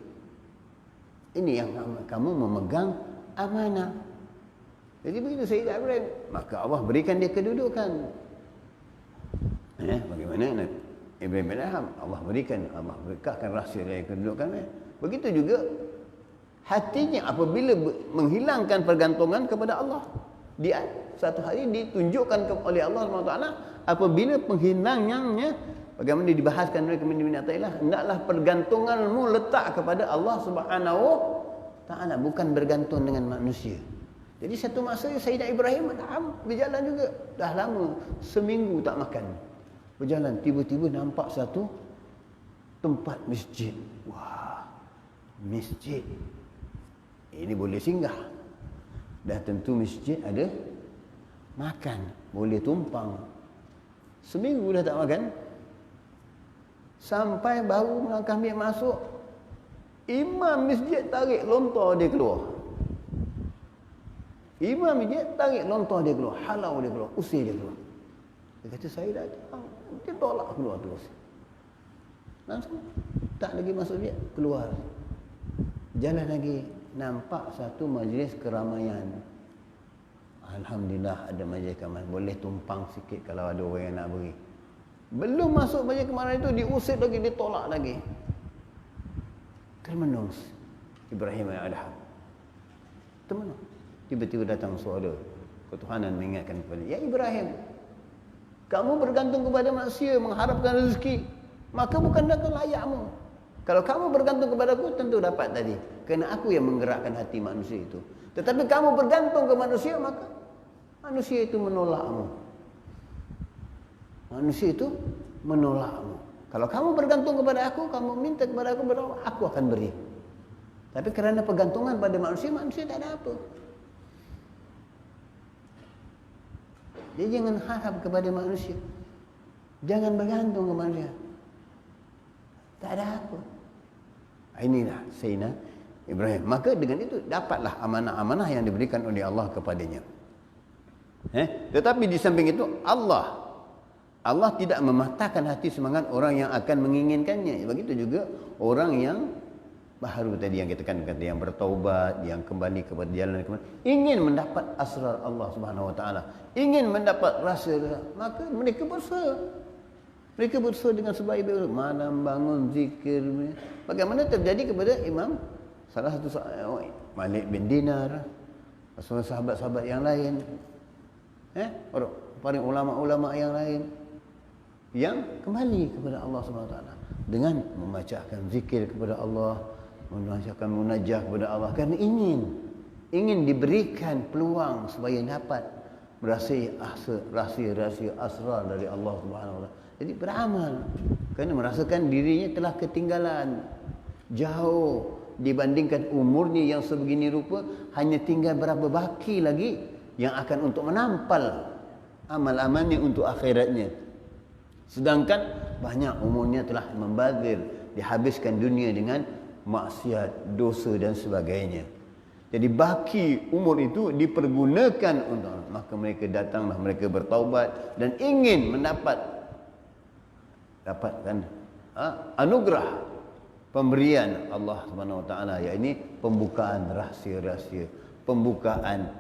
Ini yang kamu memegang amanah. Jadi begitu Sayyidina Ibrahim, maka Allah berikan dia kedudukan. Bagaimana Ibrahim bin Adham, Allah berkahkan rahsia dia kedudukan. Begitu juga hatinya apabila menghilangkan pergantungan kepada Allah. Dia satu hari ditunjukkan oleh Allah SWT apabila penghilangannya, bagaimana dibahaskan oleh Kementerian Taala, hendaklah pergantunganmu letak kepada Allah Subhanahu Taala, bukan bergantung dengan manusia. Jadi satu masa Sayyidina Ibrahim berjalan juga, dah lama seminggu tak makan. Berjalan, tiba-tiba nampak satu tempat masjid. Wah, masjid. Ini boleh singgah. Dah tentu masjid ada makan, boleh tumpang. Seminggu dah tak makan. Sampai baru melangkah masuk, imam masjid tarik lontar dia keluar. Imam masjid tarik lontar dia keluar, halau dia keluar, usir dia keluar. Dia kata, saya dah datang. Dia tolak keluar terus. Langsung tak lagi masuk dia, keluar. Jalan lagi, nampak satu majlis keramaian. Alhamdulillah ada majlis keramaian, boleh tumpang sikit kalau ada orang yang nak beri. Belum masuk majlis keramaian itu, diusir lagi, ditolak lagi. Termenung Ibrahim yang ada. Termenung. Tiba-tiba datang suara ketuhanan mengingatkan kepada dia, ya Ibrahim, kamu bergantung kepada manusia mengharapkan rezeki, maka bukan datang layakmu. Kalau kamu bergantung kepada aku, tentu dapat tadi. Kerana aku yang menggerakkan hati manusia itu. Tetapi kamu bergantung ke manusia, maka manusia itu menolakmu. Manusia itu menolakmu. Kalau kamu bergantung kepada aku, kamu minta kepada aku akan beri. Tapi kerana pergantungan pada manusia, manusia tak ada apa. Dia jangan harap kepada manusia. Jangan bergantung ke manusia. Tak ada apa. Inilah Sayyidina Ibrahim. Maka dengan itu dapatlah amanah-amanah yang diberikan oleh Allah kepadanya. Tetapi di samping itu Allah tidak mematahkan hati semangat orang yang akan menginginkannya. Begitu juga orang yang baru tadi yang kita kata yang bertaubat, yang kembali kepada jalan kembali, ingin mendapat asrar Allah Subhanahu Wa Taala, ingin mendapat rasa, maka mereka berusaha. Mereka berusaha dengan sebaik-baik, malam bangun zikir. Bagaimana terjadi kepada Imam salah satu Malik bin Dinar, sahabat-sahabat yang lain, orang para ulama-ulama yang lain yang kembali kepada Allah Subhanahu Wa Taala dengan membacakan zikir kepada Allah, membacakan munajah kepada Allah, kerana ingin diberikan peluang supaya dapat merasai rahsia-rahsia asrar dari Allah Subhanahu Wa Taala. Jadi beramal, kerana merasakan dirinya telah ketinggalan jauh dibandingkan umurnya yang sebegini rupa, hanya tinggal berapa baki lagi yang akan untuk menampal amal-amalnya untuk akhiratnya. Sedangkan banyak umurnya telah membazir, dihabiskan dunia dengan maksiat, dosa dan sebagainya. Jadi baki umur itu dipergunakan untuk, maka mereka datanglah, mereka bertaubat dan ingin mendapatkan anugerah pemberian Allah Subhanahu Wa Taala, yakni pembukaan rahsia-rahsia, pembukaan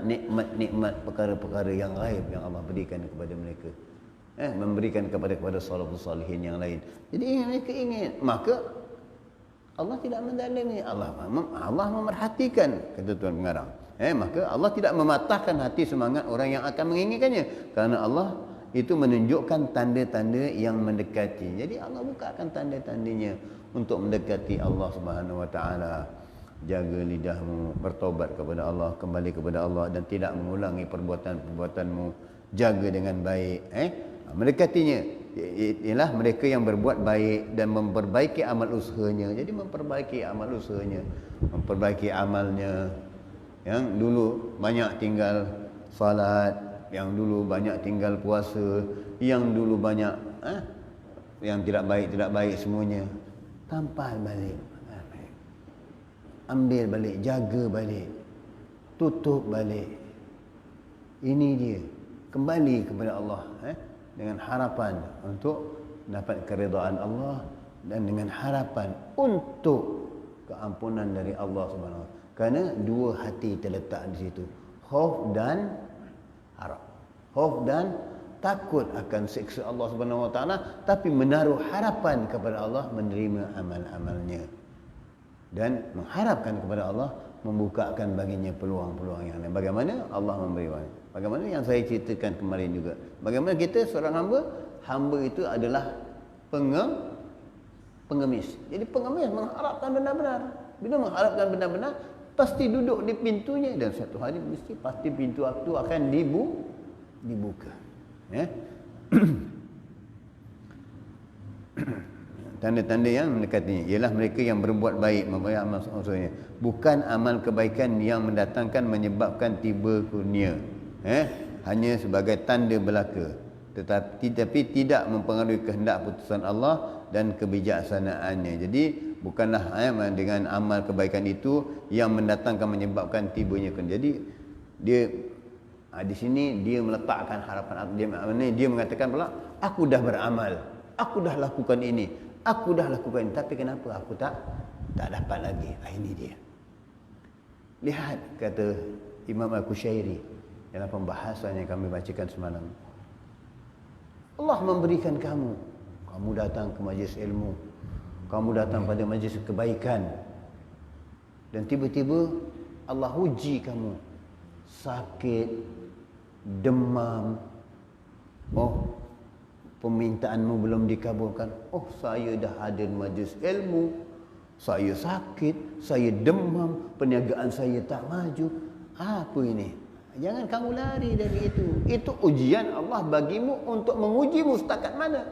nikmat-nikmat perkara-perkara yang gaib yang Allah berikan kepada mereka, memberikan kepada salafus salihin yang lain. Jadi mereka ingin, maka Allah tidak menzalimi, Allah memerhatikan, kata Tuan Pengarang. Maka Allah tidak mematahkan hati semangat orang yang akan menginginkannya, kerana Allah itu menunjukkan tanda-tanda yang mendekati. Jadi Allah bukakan tanda-tandanya untuk mendekati Allah Subhanahu Wa Taala. Jaga lidahmu, bertaubat kepada Allah, kembali kepada Allah dan tidak mengulangi perbuatan-perbuatanmu. Jaga dengan baik. Mendekatinya ialah mereka yang berbuat baik dan memperbaiki amal usahanya. Jadi memperbaiki amal usahanya, memperbaiki amalnya. Yang dulu banyak tinggal salat, yang dulu banyak tinggal puasa, yang dulu banyak yang tidak baik semuanya, tampal balik, ambil balik, jaga balik, tutup balik. Ini dia, kembali kepada Allah dengan harapan untuk dapat keridhaan Allah dan dengan harapan untuk keampunan dari Allah Subhanahu Wa Taala. Kerana dua hati terletak di situ. Khauf dan harap. Khauf dan takut akan siksa Allah Subhanahu Wa Taala, tapi menaruh harapan kepada Allah menerima amal-amalnya. Dan mengharapkan kepada Allah membukakan baginya peluang-peluang yang lain. Bagaimana Allah memberi banyak. Bagaimana yang saya ceritakan kemarin juga. Bagaimana kita seorang hamba itu adalah pengemis. Jadi pengemis mengharapkan benar-benar. Bila mengharapkan benar-benar, pasti duduk di pintunya dan satu hari pasti pintu itu akan dibuka. Ya. Tanda-tanda yang mendekatinya ialah mereka yang berbuat baik, membayar amal maksudnya. Bukan amal kebaikan yang mendatangkan menyebabkan tiba kurnia. Hanya sebagai tanda belaka. Tetapi tidak mempengaruhi kehendak putusan Allah dan kebijaksanaannya. Jadi bukanlah dengan amal kebaikan itu yang mendatangkan menyebabkan tibanya kurnia. Jadi dia di sini dia meletakkan harapan dia mengatakan pula aku dah beramal, aku dah lakukan ini, aku dah lakukan ini, tapi kenapa aku tak dapat lagi. Ini dia. Lihat kata Imam Al-Qushairi dalam pembahasan yang kami bacakan semalam. Allah memberikan kamu datang ke majlis ilmu, kamu datang pada majlis kebaikan, dan tiba-tiba Allah uji kamu sakit, demam, permintaanmu belum dikabulkan. Saya dah ada majlis ilmu, saya sakit, saya demam, perniagaan saya tak maju. Apa ini? Jangan kamu lari dari itu. Itu ujian Allah bagimu untuk mengujimu setakat mana.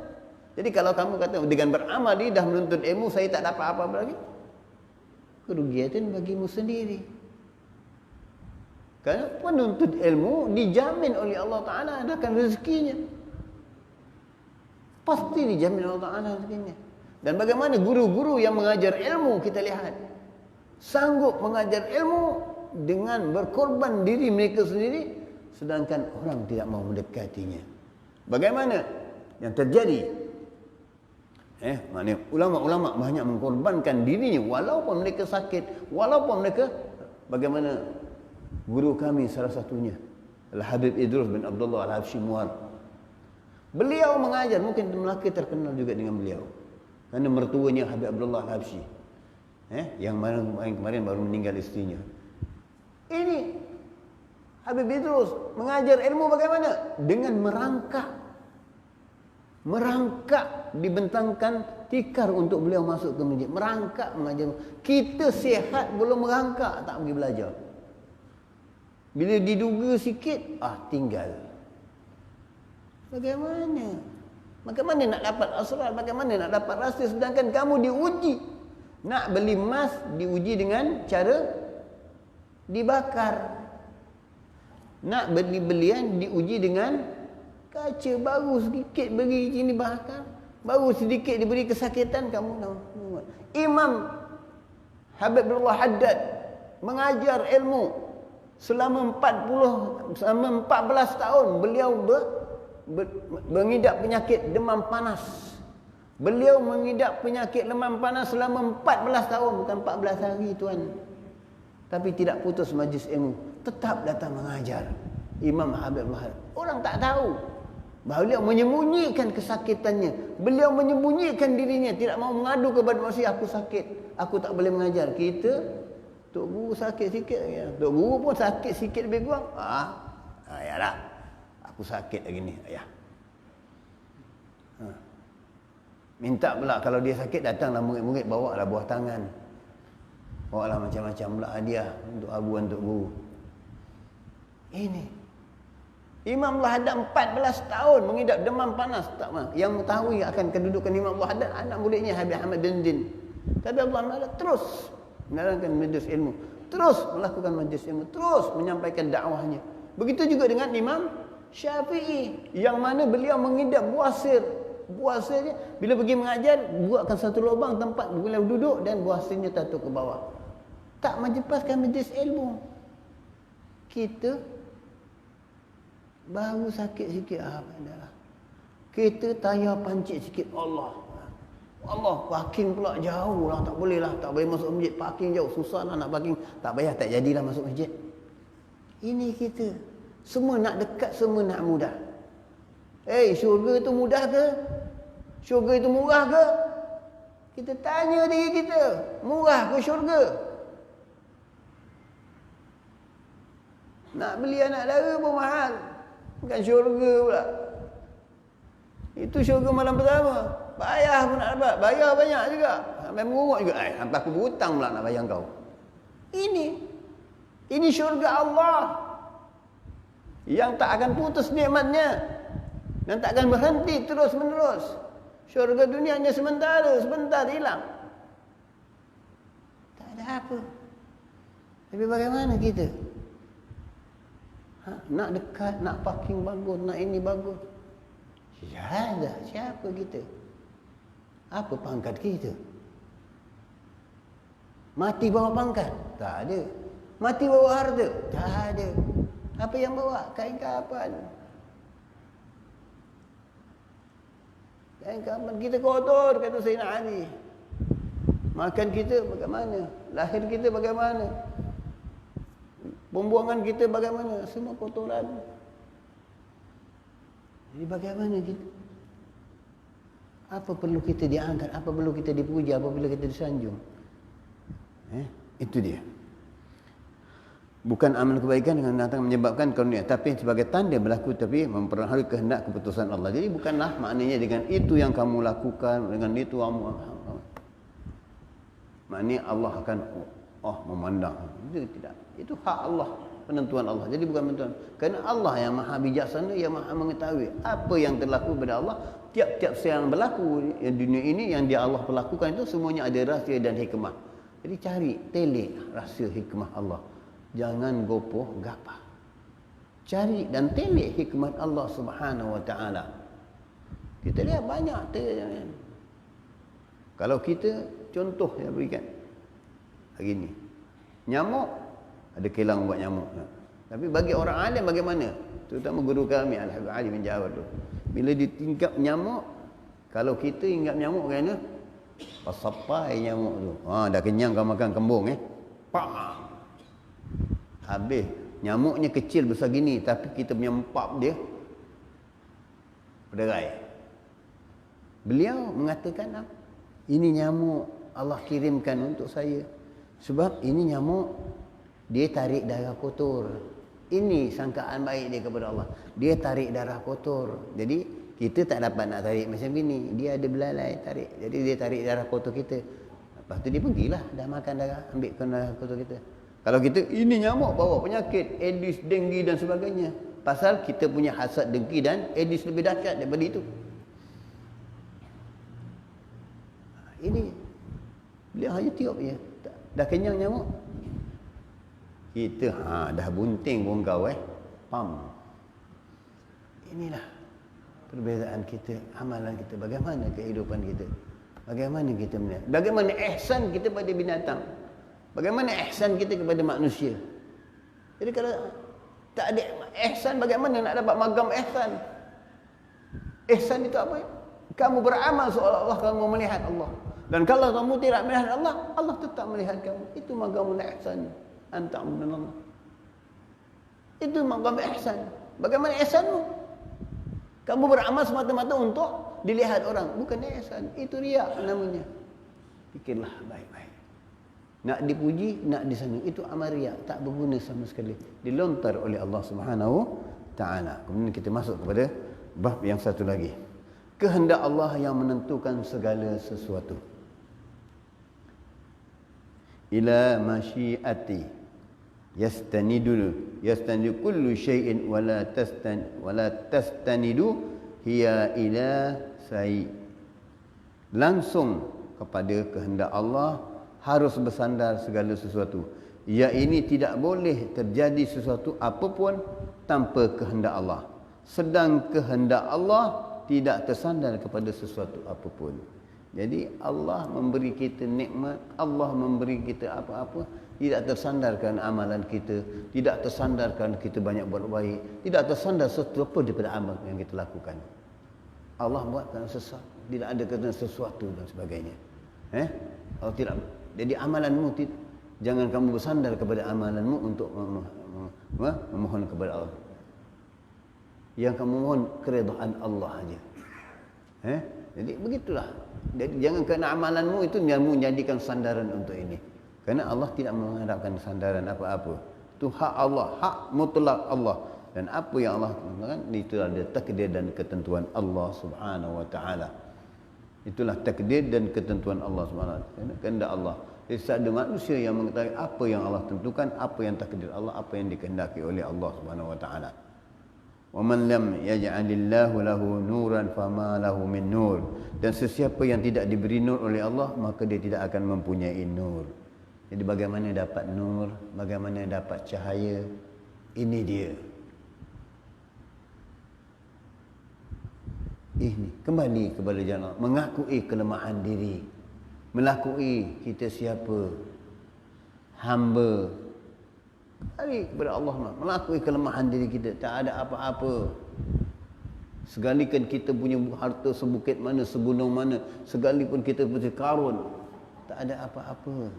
Jadi kalau kamu kata dengan beramal dia dah menuntut ilmu, saya tak dapat apa-apa lagi, kerugian bagimu sendiri. Kerana penuntut ilmu dijamin oleh Allah Ta'ala akan rezekinya. Pasti dijamin Allah Ta'ala rezekinya. Dan bagaimana guru-guru yang mengajar ilmu, kita lihat sanggup mengajar ilmu dengan berkorban diri mereka sendiri, sedangkan orang tidak mau mendekatinya. Bagaimana yang terjadi? Maknanya ulama-ulama banyak mengkorbankan dirinya walaupun mereka sakit, walaupun mereka, bagaimana guru kami salah satunya Al-Habib Idrus bin Abdullah Al-Habsyi Muar. Beliau mengajar, mungkin Melaka terkenal juga dengan beliau kerana mertuanya Habib Abdullah Al-Habsyi, yang kemarin baru meninggal istrinya. Ini Habib Idrus mengajar ilmu bagaimana? Dengan merangkak dibentangkan tikar untuk beliau masuk ke masjid. Merangkak mengajar. Kita sihat belum merangkak, tak pergi belajar. Bila diduga sikit, tinggal. Bagaimana nak dapat asrar? Bagaimana nak dapat rasa? Sedangkan kamu diuji. Nak beli emas diuji dengan cara dibakar. Nak beli belian diuji dengan kaca. Baru sedikit beri ini bakar, baru sedikit diberi kesakitan, kamu tahu. Imam Habib Abdullah Haddad mengajar ilmu selama 14 tahun. Beliau mengidap penyakit demam panas. Beliau mengidap penyakit demam panas selama 14 tahun, bukan 14 hari tuan. Tapi tidak putus majlis ilmu, tetap datang mengajar. Imam Habib Abdullah Haddad, orang tak tahu bahawa beliau menyembunyikan kesakitannya, beliau menyembunyikan dirinya, tidak mau mengadu kepada manusia, aku sakit, aku tak boleh mengajar. Kita, Tok Guru sakit sikit, Tok Guru pun sakit sikit lebih kurang. Yalah, aku sakit lagi ni, ayah. Minta pula kalau dia sakit, datanglah murid-murid, bawa lah buah tangan, bawa lah macam-macam pula hadiah untuk abuan Tok Guru. Ini Imam Abdullah Haddad 14 tahun mengidap demam panas. Yang mengetahui akan kedudukan Imam Abdullah Haddad anak muridnya Habib Ahmad Dindin. Tapi Abdullah Haddad terus menerangkan majlis ilmu, terus melakukan majlis ilmu, terus menyampaikan dakwahnya. Begitu juga dengan Imam Syafi'i, yang mana beliau mengidap buasir. Buasirnya bila pergi mengajar, buatkan satu lubang tempat beliau duduk dan buasirnya tatuk ke bawah. Tak menjepaskan majlis ilmu. Kita baru sakit sikit, kita tayar pancit sikit, Allah Allah, parking pula jauh lah, tak boleh lah, tak boleh masuk masjid, parking jauh, susah lah nak parking. Tak payah, tak jadilah masuk masjid. Ini kita. Semua nak dekat, semua nak mudah. Syurga tu mudah ke? Syurga itu murah ke? Kita tanya diri kita, murah ke syurga? Nak beli anak dara pun mahal. Bukan syurga pula. Itu syurga malam pertama. Bayar pun nak dapat. Bayar banyak juga. Sampai mengurut juga. Sampai aku berhutang pula nak bayar kau. Ini syurga Allah. Yang tak akan putus nikmatnya. Dan tak akan berhenti terus menerus. Syurga dunia hanya sementara. Sebentar hilang. Tak ada apa. Tapi bagaimana kita? Nak dekat, nak parking bagus, nak ini bagus. Siapa kita? Apa pangkat kita? Mati bawa pangkat? Tak ada. Mati bawa harta? Tak ada. Apa yang bawa? Kain kapan. Kain kapan. Kita kotor, kata Sayyidina Ali. Makan kita bagaimana? Lahir kita bagaimana? Pembuangan kita bagaimana? Semua kotoran. Jadi bagaimana kita? Apa perlu kita diangkat? Apa perlu kita dipuja? Apa perlu kita disanjung? Itu dia. Bukan amal kebaikan dengan datang menyebabkan karunia, tapi sebagai tanda berlaku, tapi mempengaruhi kehendak keputusan Allah. Jadi bukanlah maknanya dengan itu yang kamu lakukan, dengan itu kamu, maknanya Allah akan memandang. Itu tidak. Itu hak Allah, penentuan Allah. Jadi bukan penentuan. Kerana Allah yang maha bijaksana, yang maha mengetahui apa yang terlaku pada Allah. Tiap-tiap yang berlaku di dunia ini, yang dia Allah perlakukan itu semuanya ada rahsia dan hikmah. Jadi cari, telik rahsia hikmah Allah. Jangan gopoh gapah. Cari dan telik hikmat Allah Subhanahu wa taala. Kita lihat banyak kalau kita contoh yang berikan hari ni. Nyamuk ada kilang buat nyamuk. Tapi bagi orang alim bagaimana? Terutama guru kami Al-Habib Ali bin Jawad tu. Bila ditingkap nyamuk, kalau kita ingat nyamuk kena pasapai nyamuk tu. Dah kenyang kau makan kembung Pak. Habis. Nyamuknya kecil besar gini, tapi kita punya empap dia berderai. Beliau mengatakan apa? Ini nyamuk Allah kirimkan untuk saya. Sebab ini nyamuk dia tarik darah kotor. Ini sangkaan baik dia kepada Allah. Dia tarik darah kotor. Jadi kita tak dapat nak tarik macam ini. Dia ada belalai tarik. Jadi dia tarik darah kotor kita. Lepas tu dia pergilah dah makan darah, ambilkan darah kotor kita. Kalau kita, ini nyamuk bawa penyakit, Aedes, denggi dan sebagainya. Pasal kita punya hasad dengki dan Aedes lebih dahsyat daripada itu. Ini, beliau hanya tiup je. Dah kenyang nyamuk. Kita, dah bunting pun kau pam. Inilah perbezaan kita, amalan kita. Bagaimana kehidupan kita. Bagaimana kita melihat. Bagaimana ihsan kita pada binatang. Bagaimana ihsan kita kepada manusia? Jadi kalau tak ada ihsan, bagaimana nak dapat magam ihsan? Ihsan itu apa? Kamu beramal seolah-olah kamu melihat Allah. Dan kalau kamu tidak melihat Allah, Allah tetap melihat kamu. Itu magam ihsan. Anta'budanallah. Itu magam ihsan. Bagaimana ihsanmu? Kamu beramal semata-mata untuk dilihat orang. Bukan ihsan. Itu riya namanya. Fikirlah baik-baik. Nak dipuji, nak disanjung, itu amal riya, tak berguna sama sekali. Dilontar oleh Allah Subhanahu taala. Kemudian kita masuk kepada bab yang satu lagi. Kehendak Allah yang menentukan segala sesuatu. Ila masyiati yastanidu kullu syai'in wala tastanidu hiya ila sai. Langsung kepada kehendak Allah harus bersandar segala sesuatu. Ya, ini tidak boleh terjadi sesuatu apapun tanpa kehendak Allah. Sedang kehendak Allah tidak tersandar kepada sesuatu apapun. Jadi Allah memberi kita nikmat, Allah memberi kita apa-apa, tidak tersandarkan amalan kita, tidak tersandarkan kita banyak buat baik, tidak tersandar sesuatu apa daripada amal yang kita lakukan. Allah buat kerana sesuatu, tidak ada kerana sesuatu dan sebagainya. Allah tidak. Jadi amalanmu jangan kamu bersandar kepada amalanmu untuk memohon kepada Allah. Yang kamu mohon keridhaan Allah aja. Jadi begitulah. Jadi jangan kerana amalanmu itu menjadikan sandaran untuk ini. Kerana Allah tidak mengharapkan sandaran apa-apa. Itu hak Allah, hak mutlak Allah. Dan apa yang Allah tentukan, itu ada takdir dan ketentuan Allah Subhanahu wa taala. Itulah takdir dan ketentuan Allah Subhanahu wa taala. Kehendak Allah. Jadi ada manusia yang mengetahui apa yang Allah tentukan, apa yang takdir Allah, apa yang dikehendaki oleh Allah Subhanahu wa taala. Wa man lam yaj'alillahu lahu nuran fama lahu min nur. Dan sesiapa yang tidak diberi nur oleh Allah, maka dia tidak akan mempunyai nur. Jadi bagaimana dapat nur, bagaimana dapat cahaya? Ini dia. Ini kembali kepada jalan, mengakui kelemahan diri, melakui kita siapa, hamba. Kembali kepada Allah, melakui kelemahan diri kita, tak ada apa-apa. Segalikan kita punya harta sebukit mana, segunung mana, segalipun kita punya karun, tak ada apa-apa.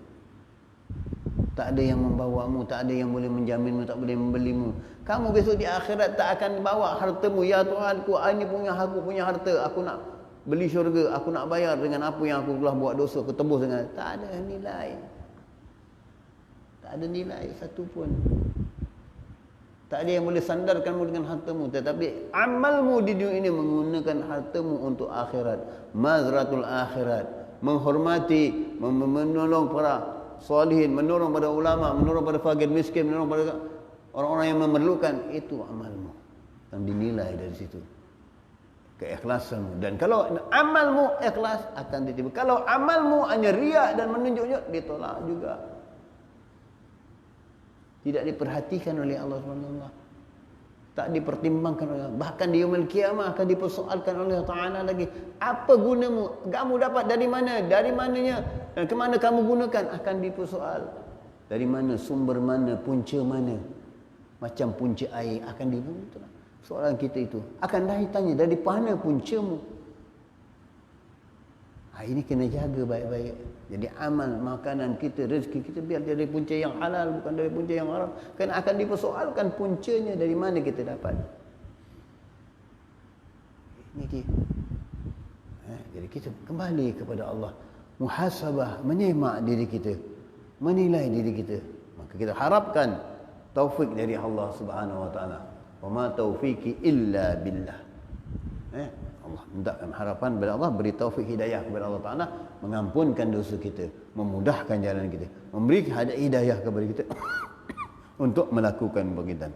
Tak ada yang membawamu, tak ada yang boleh menjaminmu, tak boleh membelimu. Kamu besok di akhirat tak akan bawa hartamu. Ya Tuhanku, ini aku punya harta. Aku nak beli syurga, aku nak bayar dengan apa yang aku telah buat dosa, aku tebus dengan. Tak ada nilai. Tak ada nilai satu pun. Tak ada yang boleh sandarkanmu dengan hartamu. Tetapi amalmu di dunia ini menggunakan hartamu untuk akhirat. Mazratul akhirat. Menghormati, menolong para salihin, menolong pada ulama, menolong pada fakir miskin, menolong pada orang-orang yang memerlukan. Itu amalmu yang dinilai dari situ, keikhlasanmu. Dan kalau amalmu ikhlas, akan diterima. Kalau amalmu hanya riak dan menunjuk-nunjuk, ditolak juga, tidak diperhatikan oleh Allah SWT, tak dipertimbangkan oleh Allah. Bahkan di yaumil kiamah akan dipersoalkan oleh Allah Ta'ala lagi. Apa gunamu? Kamu dapat dari mana? Dari mananya? Dan ke mana kamu gunakan? Akan dipersoal. Dari mana? Sumber mana? Punca mana? Macam punca air. Akan dibunuh. Soalan kita itu. Akan ditanya, dari mana puncamu? Ini kena jaga baik-baik. Jadi amal, makanan kita, rezeki kita biar dari punca yang halal, bukan dari punca yang haram. Kan akan dipersoalkan puncanya dari mana kita dapat. Ini dia. Jadi kita kembali kepada Allah. Muhasabah, menyemak diri kita, menilai diri kita. Maka kita harapkan taufik dari Allah Subhanahu wa taala. Wa ma taufiqi illa billah. Allah mintakan harapan kepada Allah, beri taufik hidayah kepada Allah Ta'ala, mengampunkan dosa kita, memudahkan jalan kita, memberi hidayah kepada kita untuk melakukan berkaitan.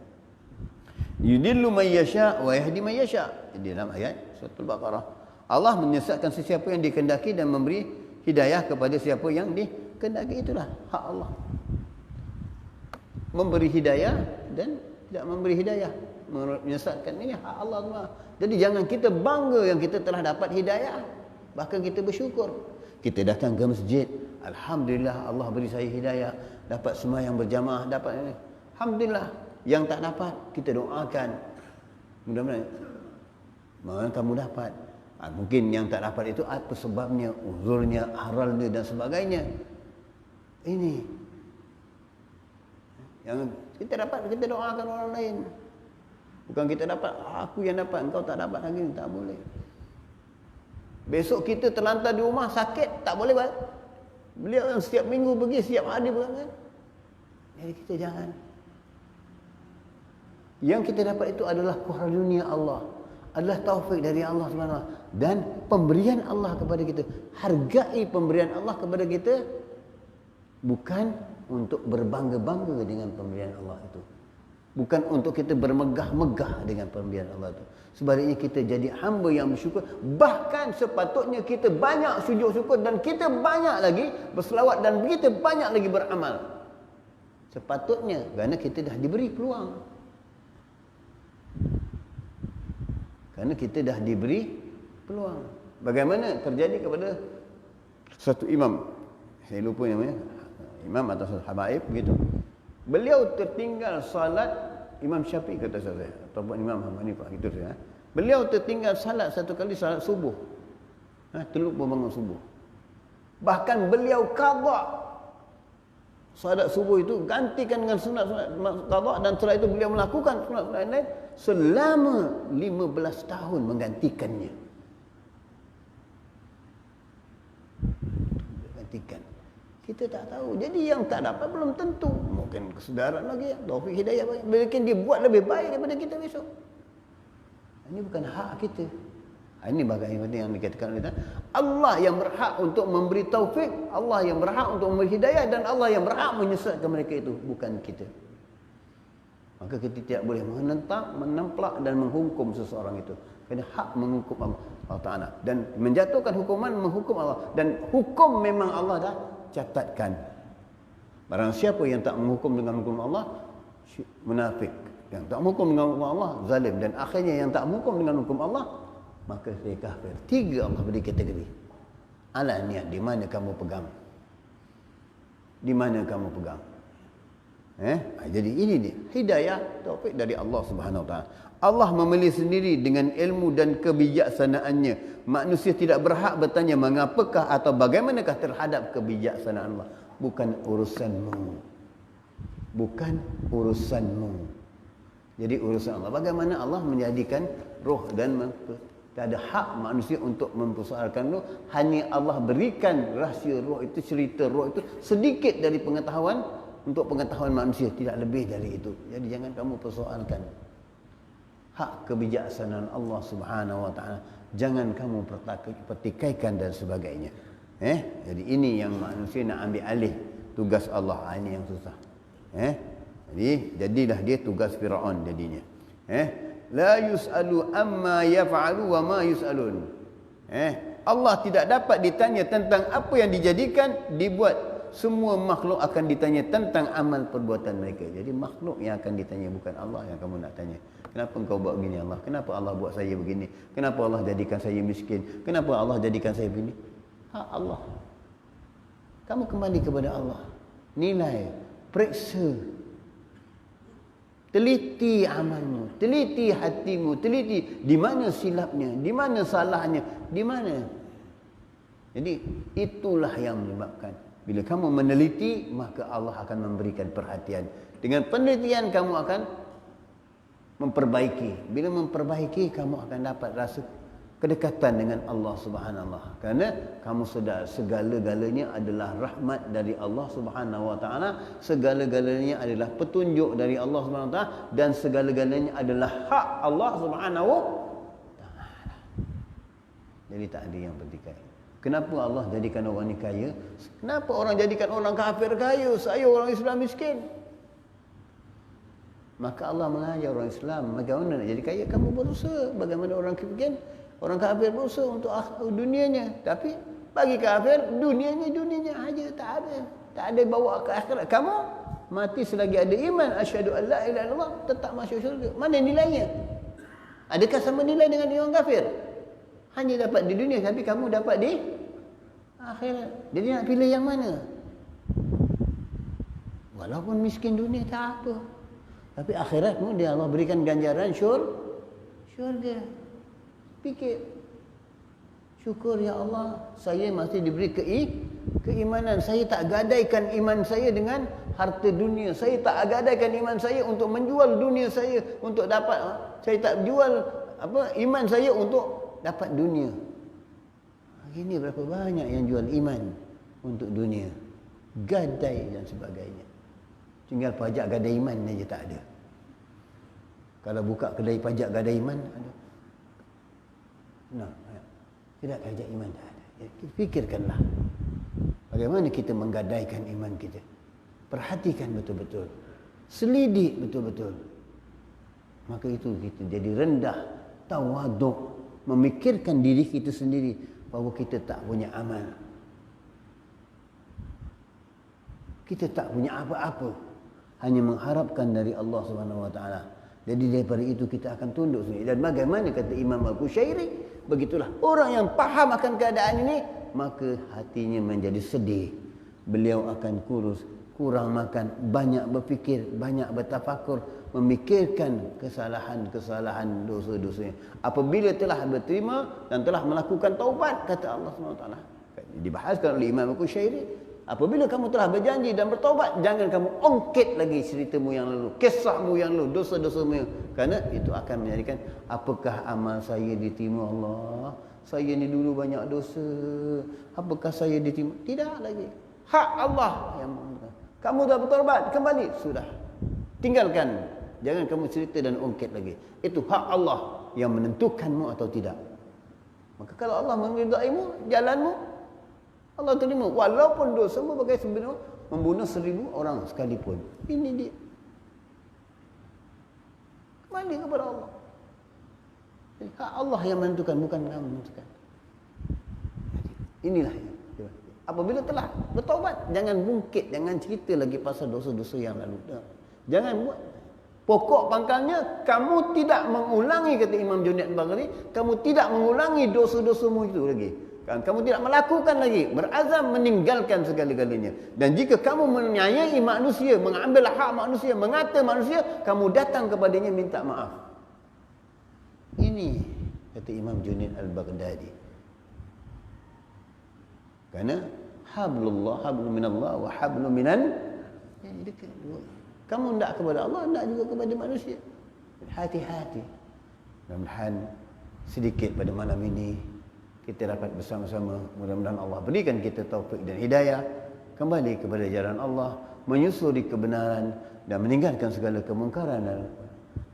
Yudillu man yasha wa yahdi man yasha. Di dalam ayat surah Al-Baqarah, Allah menyesatkan sesiapa yang dikehendaki dan memberi hidayah kepada siapa yang dikehendaki. Itulah hak Allah, memberi hidayah dan tidak memberi hidayah, menyesatkan. Ini hak Allah semua. Jadi jangan kita bangga yang kita telah dapat hidayah, bahkan kita bersyukur. Kita datang ke masjid, alhamdulillah Allah beri saya hidayah, dapat sembahyang berjamaah, dapat ini. Alhamdulillah. Yang tak dapat, kita doakan, mudah-mudahan mana kamu dapat. Mungkin yang tak dapat itu apa sebabnya, uzurnya, haralnya dan sebagainya. Ini yang kita dapat, kita doakan orang lain. Bukan kita dapat, aku yang dapat, engkau tak dapat lagi, tak boleh. Besok kita terlantar di rumah sakit, tak boleh buat. Beliau yang setiap minggu pergi, setiap hari berangkat. Jadi kita jangan. Yang kita dapat itu adalah karunia Allah, adalah taufik dari Allah SWT, dan pemberian Allah kepada kita. Hargai pemberian Allah kepada kita, bukan untuk berbangga-bangga dengan pemberian Allah itu. Bukan untuk kita bermegah-megah dengan pemberian Allah itu. Sebaliknya kita jadi hamba yang bersyukur. Bahkan sepatutnya kita banyak sujud syukur, dan kita banyak lagi berselawat, dan kita banyak lagi beramal. Sepatutnya, kerana kita dah diberi peluang. Kerana kita dah diberi peluang. Bagaimana terjadi kepada satu imam, saya lupa namanya, imam atau satu habaib begitu. Beliau tertinggal salat Imam Syafi'i kata saya, ataupun Imam Hanifah gitu saya. Beliau tertinggal salat satu kali, salat subuh. Terlupa bangun subuh. Bahkan beliau qada salat subuh itu, gantikan dengan sunat-sunat qada, dan setelah itu beliau melakukan sunat-sunat lain selama 15 tahun menggantikannya. Gantikan. Kita tak tahu. Jadi yang tak dapat belum tentu. Mungkin kesedaran lagi, taufik hidayah bagi. Mungkin dia buat lebih baik daripada kita besok. Ini bukan hak kita. Ini bagaimana yang dikatakan oleh Allah yang berhak untuk memberi taufik, Allah yang berhak untuk memberi hidayah, dan Allah yang berhak menyesatkan mereka itu, bukan kita. Maka kita tidak boleh menentang, menamplak dan menghukum seseorang itu. Kerana hak menghukum Allah Ta'ala. Dan menjatuhkan hukuman, menghukum Allah. Dan hukum memang Allah dah catatkan. Barang siapa yang tak menghukum dengan hukum Allah, munafik. Yang tak menghukum dengan hukum Allah, zalim. Dan akhirnya yang tak menghukum dengan hukum Allah, maka dia kafir. 3 Allah beri kategori. Ala niat, di mana kamu pegang? Di mana kamu pegang? Jadi ini dia hidayah, taufik dari Allah Subhanahu Wa Taala. Allah memilih sendiri dengan ilmu dan kebijaksanaannya. Manusia tidak berhak bertanya mengapakah atau bagaimanakah terhadap kebijaksanaan Allah. Bukan urusanmu. Bukan urusanmu. Jadi urusan Allah. Bagaimana Allah menjadikan roh dan tak ada hak manusia untuk mempersoalkan roh. Hanya Allah berikan rahsia roh itu, cerita roh itu sedikit dari pengetahuan, untuk pengetahuan manusia, tidak lebih dari itu. Jadi jangan kamu persoalkan hak kebijaksanaan Allah Subhanahu Wa Taala. Jangan kamu pertikaikan dan sebagainya. Jadi ini yang manusia nak ambil alih tugas Allah. Ini yang susah. Jadi jadilah dia tugas Firaun jadinya. La yus'alu amma yaf'alu wa ma yus'alun. Allah tidak dapat ditanya tentang apa yang dijadikan, dibuat. Semua makhluk akan ditanya tentang amal perbuatan mereka. Jadi makhluk yang akan ditanya, bukan Allah yang kamu nak tanya. Kenapa engkau buat begini Allah? Kenapa Allah buat saya begini? Kenapa Allah jadikan saya miskin? Kenapa Allah jadikan saya begini? Hak Allah. Kamu kembali kepada Allah. Nilai, periksa. Teliti amalmu, teliti hatimu, teliti di mana silapnya, di mana salahnya, di mana. Jadi itulah yang menyebabkan bila kamu meneliti, maka Allah akan memberikan perhatian. Dengan penelitian kamu akan memperbaiki. Bila memperbaiki, kamu akan dapat rasa kedekatan dengan Allah Subhanahu Wa Taala. Kerana kamu sudah segala-galanya adalah rahmat dari Allah Subhanahu Wa Taala, segala-galanya adalah petunjuk dari Allah Subhanahu Wa Taala, dan segala-galanya adalah hak Allah Subhanahu Wa Taala. Jadi tak ada yang bertikai. Kenapa Allah jadikan orang ni kaya? Kenapa orang jadikan orang kafir kaya? Saya orang Islam miskin. Maka Allah mengajar orang Islam bagaimana nak jadi kaya. Kamu berusaha. Bagaimana orang miskin? Orang kafir berusaha untuk dunianya. Tapi bagi kafir, dunianya aja, tak ada. Tak ada bawa ke akhirat. Kamu mati selagi ada iman, asyhadu an la ilaha illallah, tetap masuk syurga. Mana nilainya? Adakah sama nilai dengan orang kafir? Hanya dapat di dunia, tapi kamu dapat di akhirat. Jadi nak pilih yang mana? Walaupun miskin dunia tak apa, tapi akhiratmu dia Allah berikan ganjaran syurga. Fikir, syukur ya Allah, saya masih diberi keimanan. Saya tak gadaikan iman saya dengan harta dunia. Saya tak gadaikan iman saya untuk menjual dunia saya untuk dapat. Saya tak jual iman saya untuk dapat dunia. Hari ini berapa banyak yang jual iman untuk dunia, gadai dan sebagainya. Tinggal pajak gadai iman saja tak ada. Kalau buka kedai pajak gadai iman ada. Tidak pajak iman tak ada. Fikirkanlah bagaimana kita menggadaikan iman kita. Perhatikan betul-betul, selidik betul-betul. Maka itu kita jadi rendah, tawaduk, memikirkan diri kita sendiri bahawa kita tak punya amal, kita tak punya apa-apa, hanya mengharapkan dari Allah Subhanahu Wa Taala. Jadi daripada itu kita akan tunduk sendiri. Dan bagaimana kata Imam Al-Qushairi, begitulah orang yang faham akan keadaan ini, maka hatinya menjadi sedih. Beliau akan kurang makan, banyak berfikir, banyak bertafakur, memikirkan kesalahan-kesalahan dosa-dosanya. Apabila telah berterima dan telah melakukan taubat, kata Allah SWT, dibahaskan oleh Imam Al-Qushayri, apabila kamu telah berjanji dan bertaubat, jangan kamu ongkit lagi ceritamu yang lalu, kisahmu yang lalu, dosa-dosamu, kerana itu akan menjadikan, apakah amal saya diterima Allah? Saya ni dulu banyak dosa, apakah saya diterima? Tidak lagi. Hak Allah yang menentukan. Kamu dah bertaubat, kembali, sudah. Tinggalkan. Jangan kamu cerita dan ungkit lagi. Itu hak Allah yang menentukanmu atau tidak. Maka kalau Allah meridaimu, jalanmu, Allah terima. Walaupun dosamu bagai sebenarnya membunuh 1000 orang sekalipun. Ini dia. Kembali kepada Allah. Hak Allah yang menentukan, bukan kamu menentukan. Inilah yang. Apabila telah bertaubat, jangan bungkit, jangan cerita lagi pasal dosa-dosa yang lalu. Jangan buat. Pokok pangkalnya, kamu tidak mengulangi, kata Imam Junaid Al-Baghdadi, kamu tidak mengulangi dosa-dosamu itu lagi. Kamu tidak melakukan lagi, berazam meninggalkan segala-galanya. Dan jika kamu menyayangi manusia, mengambil hak manusia, mengata manusia, kamu datang kepadanya minta maaf. Ini kata Imam Junaid Al-Baghdadi. Kerana hablullah, hablum minallah wa hablum minan, yang dekat. Kamu hendak kepada Allah, hendak juga kepada manusia. Hati-hati. Mudah-mudahan sedikit pada malam ini kita dapat bersama-sama, mudah-mudahan Allah berikan kita taufik dan hidayah, kembali kepada jalan Allah, menyusuri kebenaran dan meninggalkan segala kemungkaran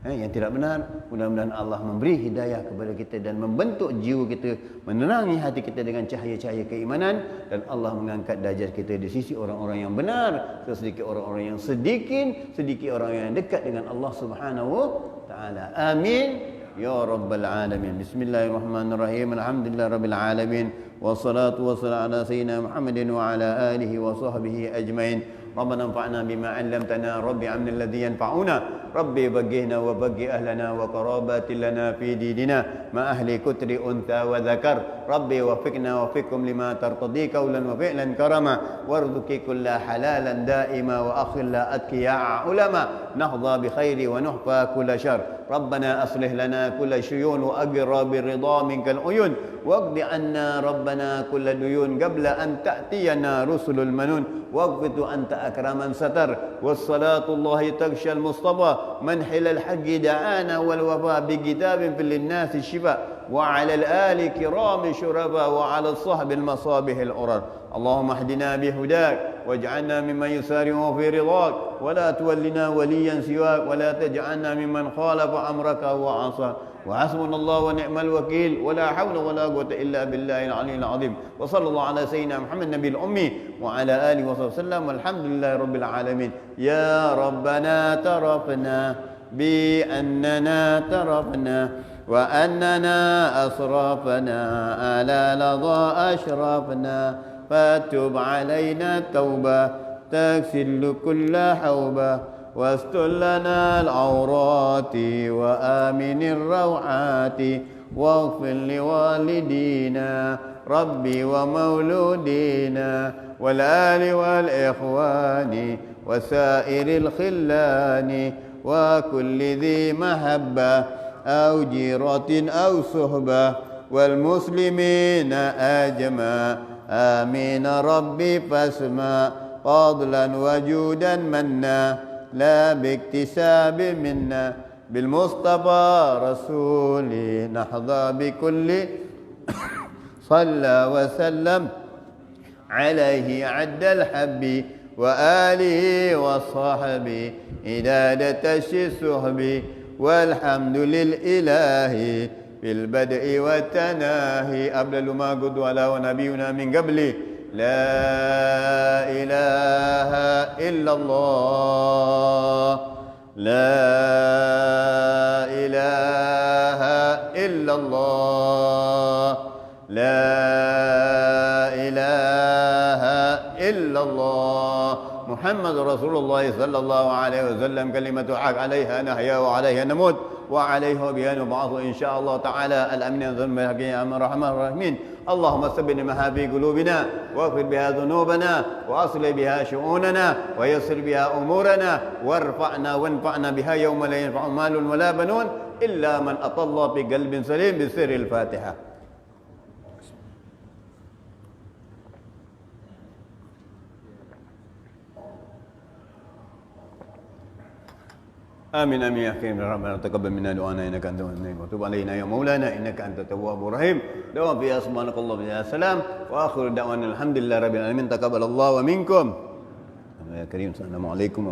yang tidak benar. Mudah-mudahan Allah memberi hidayah kepada kita dan membentuk jiwa kita, menerangi hati kita dengan cahaya-cahaya keimanan, dan Allah mengangkat darjat kita di sisi orang-orang yang benar, sedikit orang-orang yang sedikit orang yang dekat dengan Allah Subhanahu wa taala. Amin ya rabbal alamin. Bismillahirrahmanirrahim. Alhamdulillah rabbil alamin. Wassalatu wassalamu ala sayyidina Muhammadin wa ala alihi wa sahbihi ajmain. ربنا انفعنا بما علمتنا ربي علمنا الذي ينفعنا ربي بقينا وبقي أهلنا وقرابات لنا في ديننا ما أهل كتر أنثى وذكر ربي وفقنا وفقكم لما ترتضي قولا وفعلا كرما وارزقي كل حلالا دائما وأخلا أتقياء علما نحظى بخير ونحفى كل شر ربنا أصلح لنا كل شيون وأقر بالرضا منك العيون واقض عنا ربنا كل ديون قبل أن تأتينا رسل المنون واغفر أنت أكرم ستر والصلاة الله تغشى المصطفى من حل الحق دعانا والوفاء بكتاب في للناس الشفاء وعلى الآل كرام شرفاء وعلى الصحب المصابيح الأرر اللهم اهدنا بهداك واجعلنا ممن يسارع في رضاك ولا تولنا وليا سواك ولا تجعلنا ممن خالف أمرك وعصى وحسبنا الله ونعم الوكيل ولا حول ولا قوة إلا بالله العلي العظيم وصلى الله على سيدنا محمد النبي الأمي وعلى آله وصحبه وسلم والحمد لله رب العالمين. يا ربنا ترفنا بأننا ترفنا وأننا أسرفنا على لظى أشرفنا فتب علينا توبة تغسل كل حوبة واستر لنا العورات وآمن الروعات واغفر لوالدينا ربي ومولودينا والآل والإخوان وسائر الخلان وكل ذي محبة أو جيرة أو صحبة والمسلمين أجمع آمين ربي فاسمع فضلا وجودا منا لا باكتساب منا بالمصطفى رسولي نحظى بكل صلى وسلم عليه عد الحب وآله وصحبه إدادة الصحب والحمد للإله في البدء والتناهي أبلل ما قد ولا ونبينا من قبله لا إله إلا الله لا إله إلا الله لا إله إلا الله محمد رسول الله صلى الله عليه وسلم كلمة حق عليها نحيا وعليها نموت وعليه وبها نبعث إن شاء الله تعالى الأمن ذنب الحكيم الرحمن الرحيم. اللهم ثبت ما في قلوبنا واغفر بها ذنوبنا وأصلح بها شؤوننا ويسر بها أمورنا وارفعنا وانفعنا بها يوم لا ينفع مال ولا بنون إلا من أتى الله بقلب سليم بسر الفاتحة. آمين آمين يا أخي ربنا تقبل منا دعانا إنك أنت السميع وتب علينا يا مولانا إنك أنت التواب الرحيم. دوام فيها سبحانك اللهم وبحمدك السلام وآخر دعوانا الحمد لله رب العالمين. تقبل الله ومنكم. يا كريم السلام عليكم.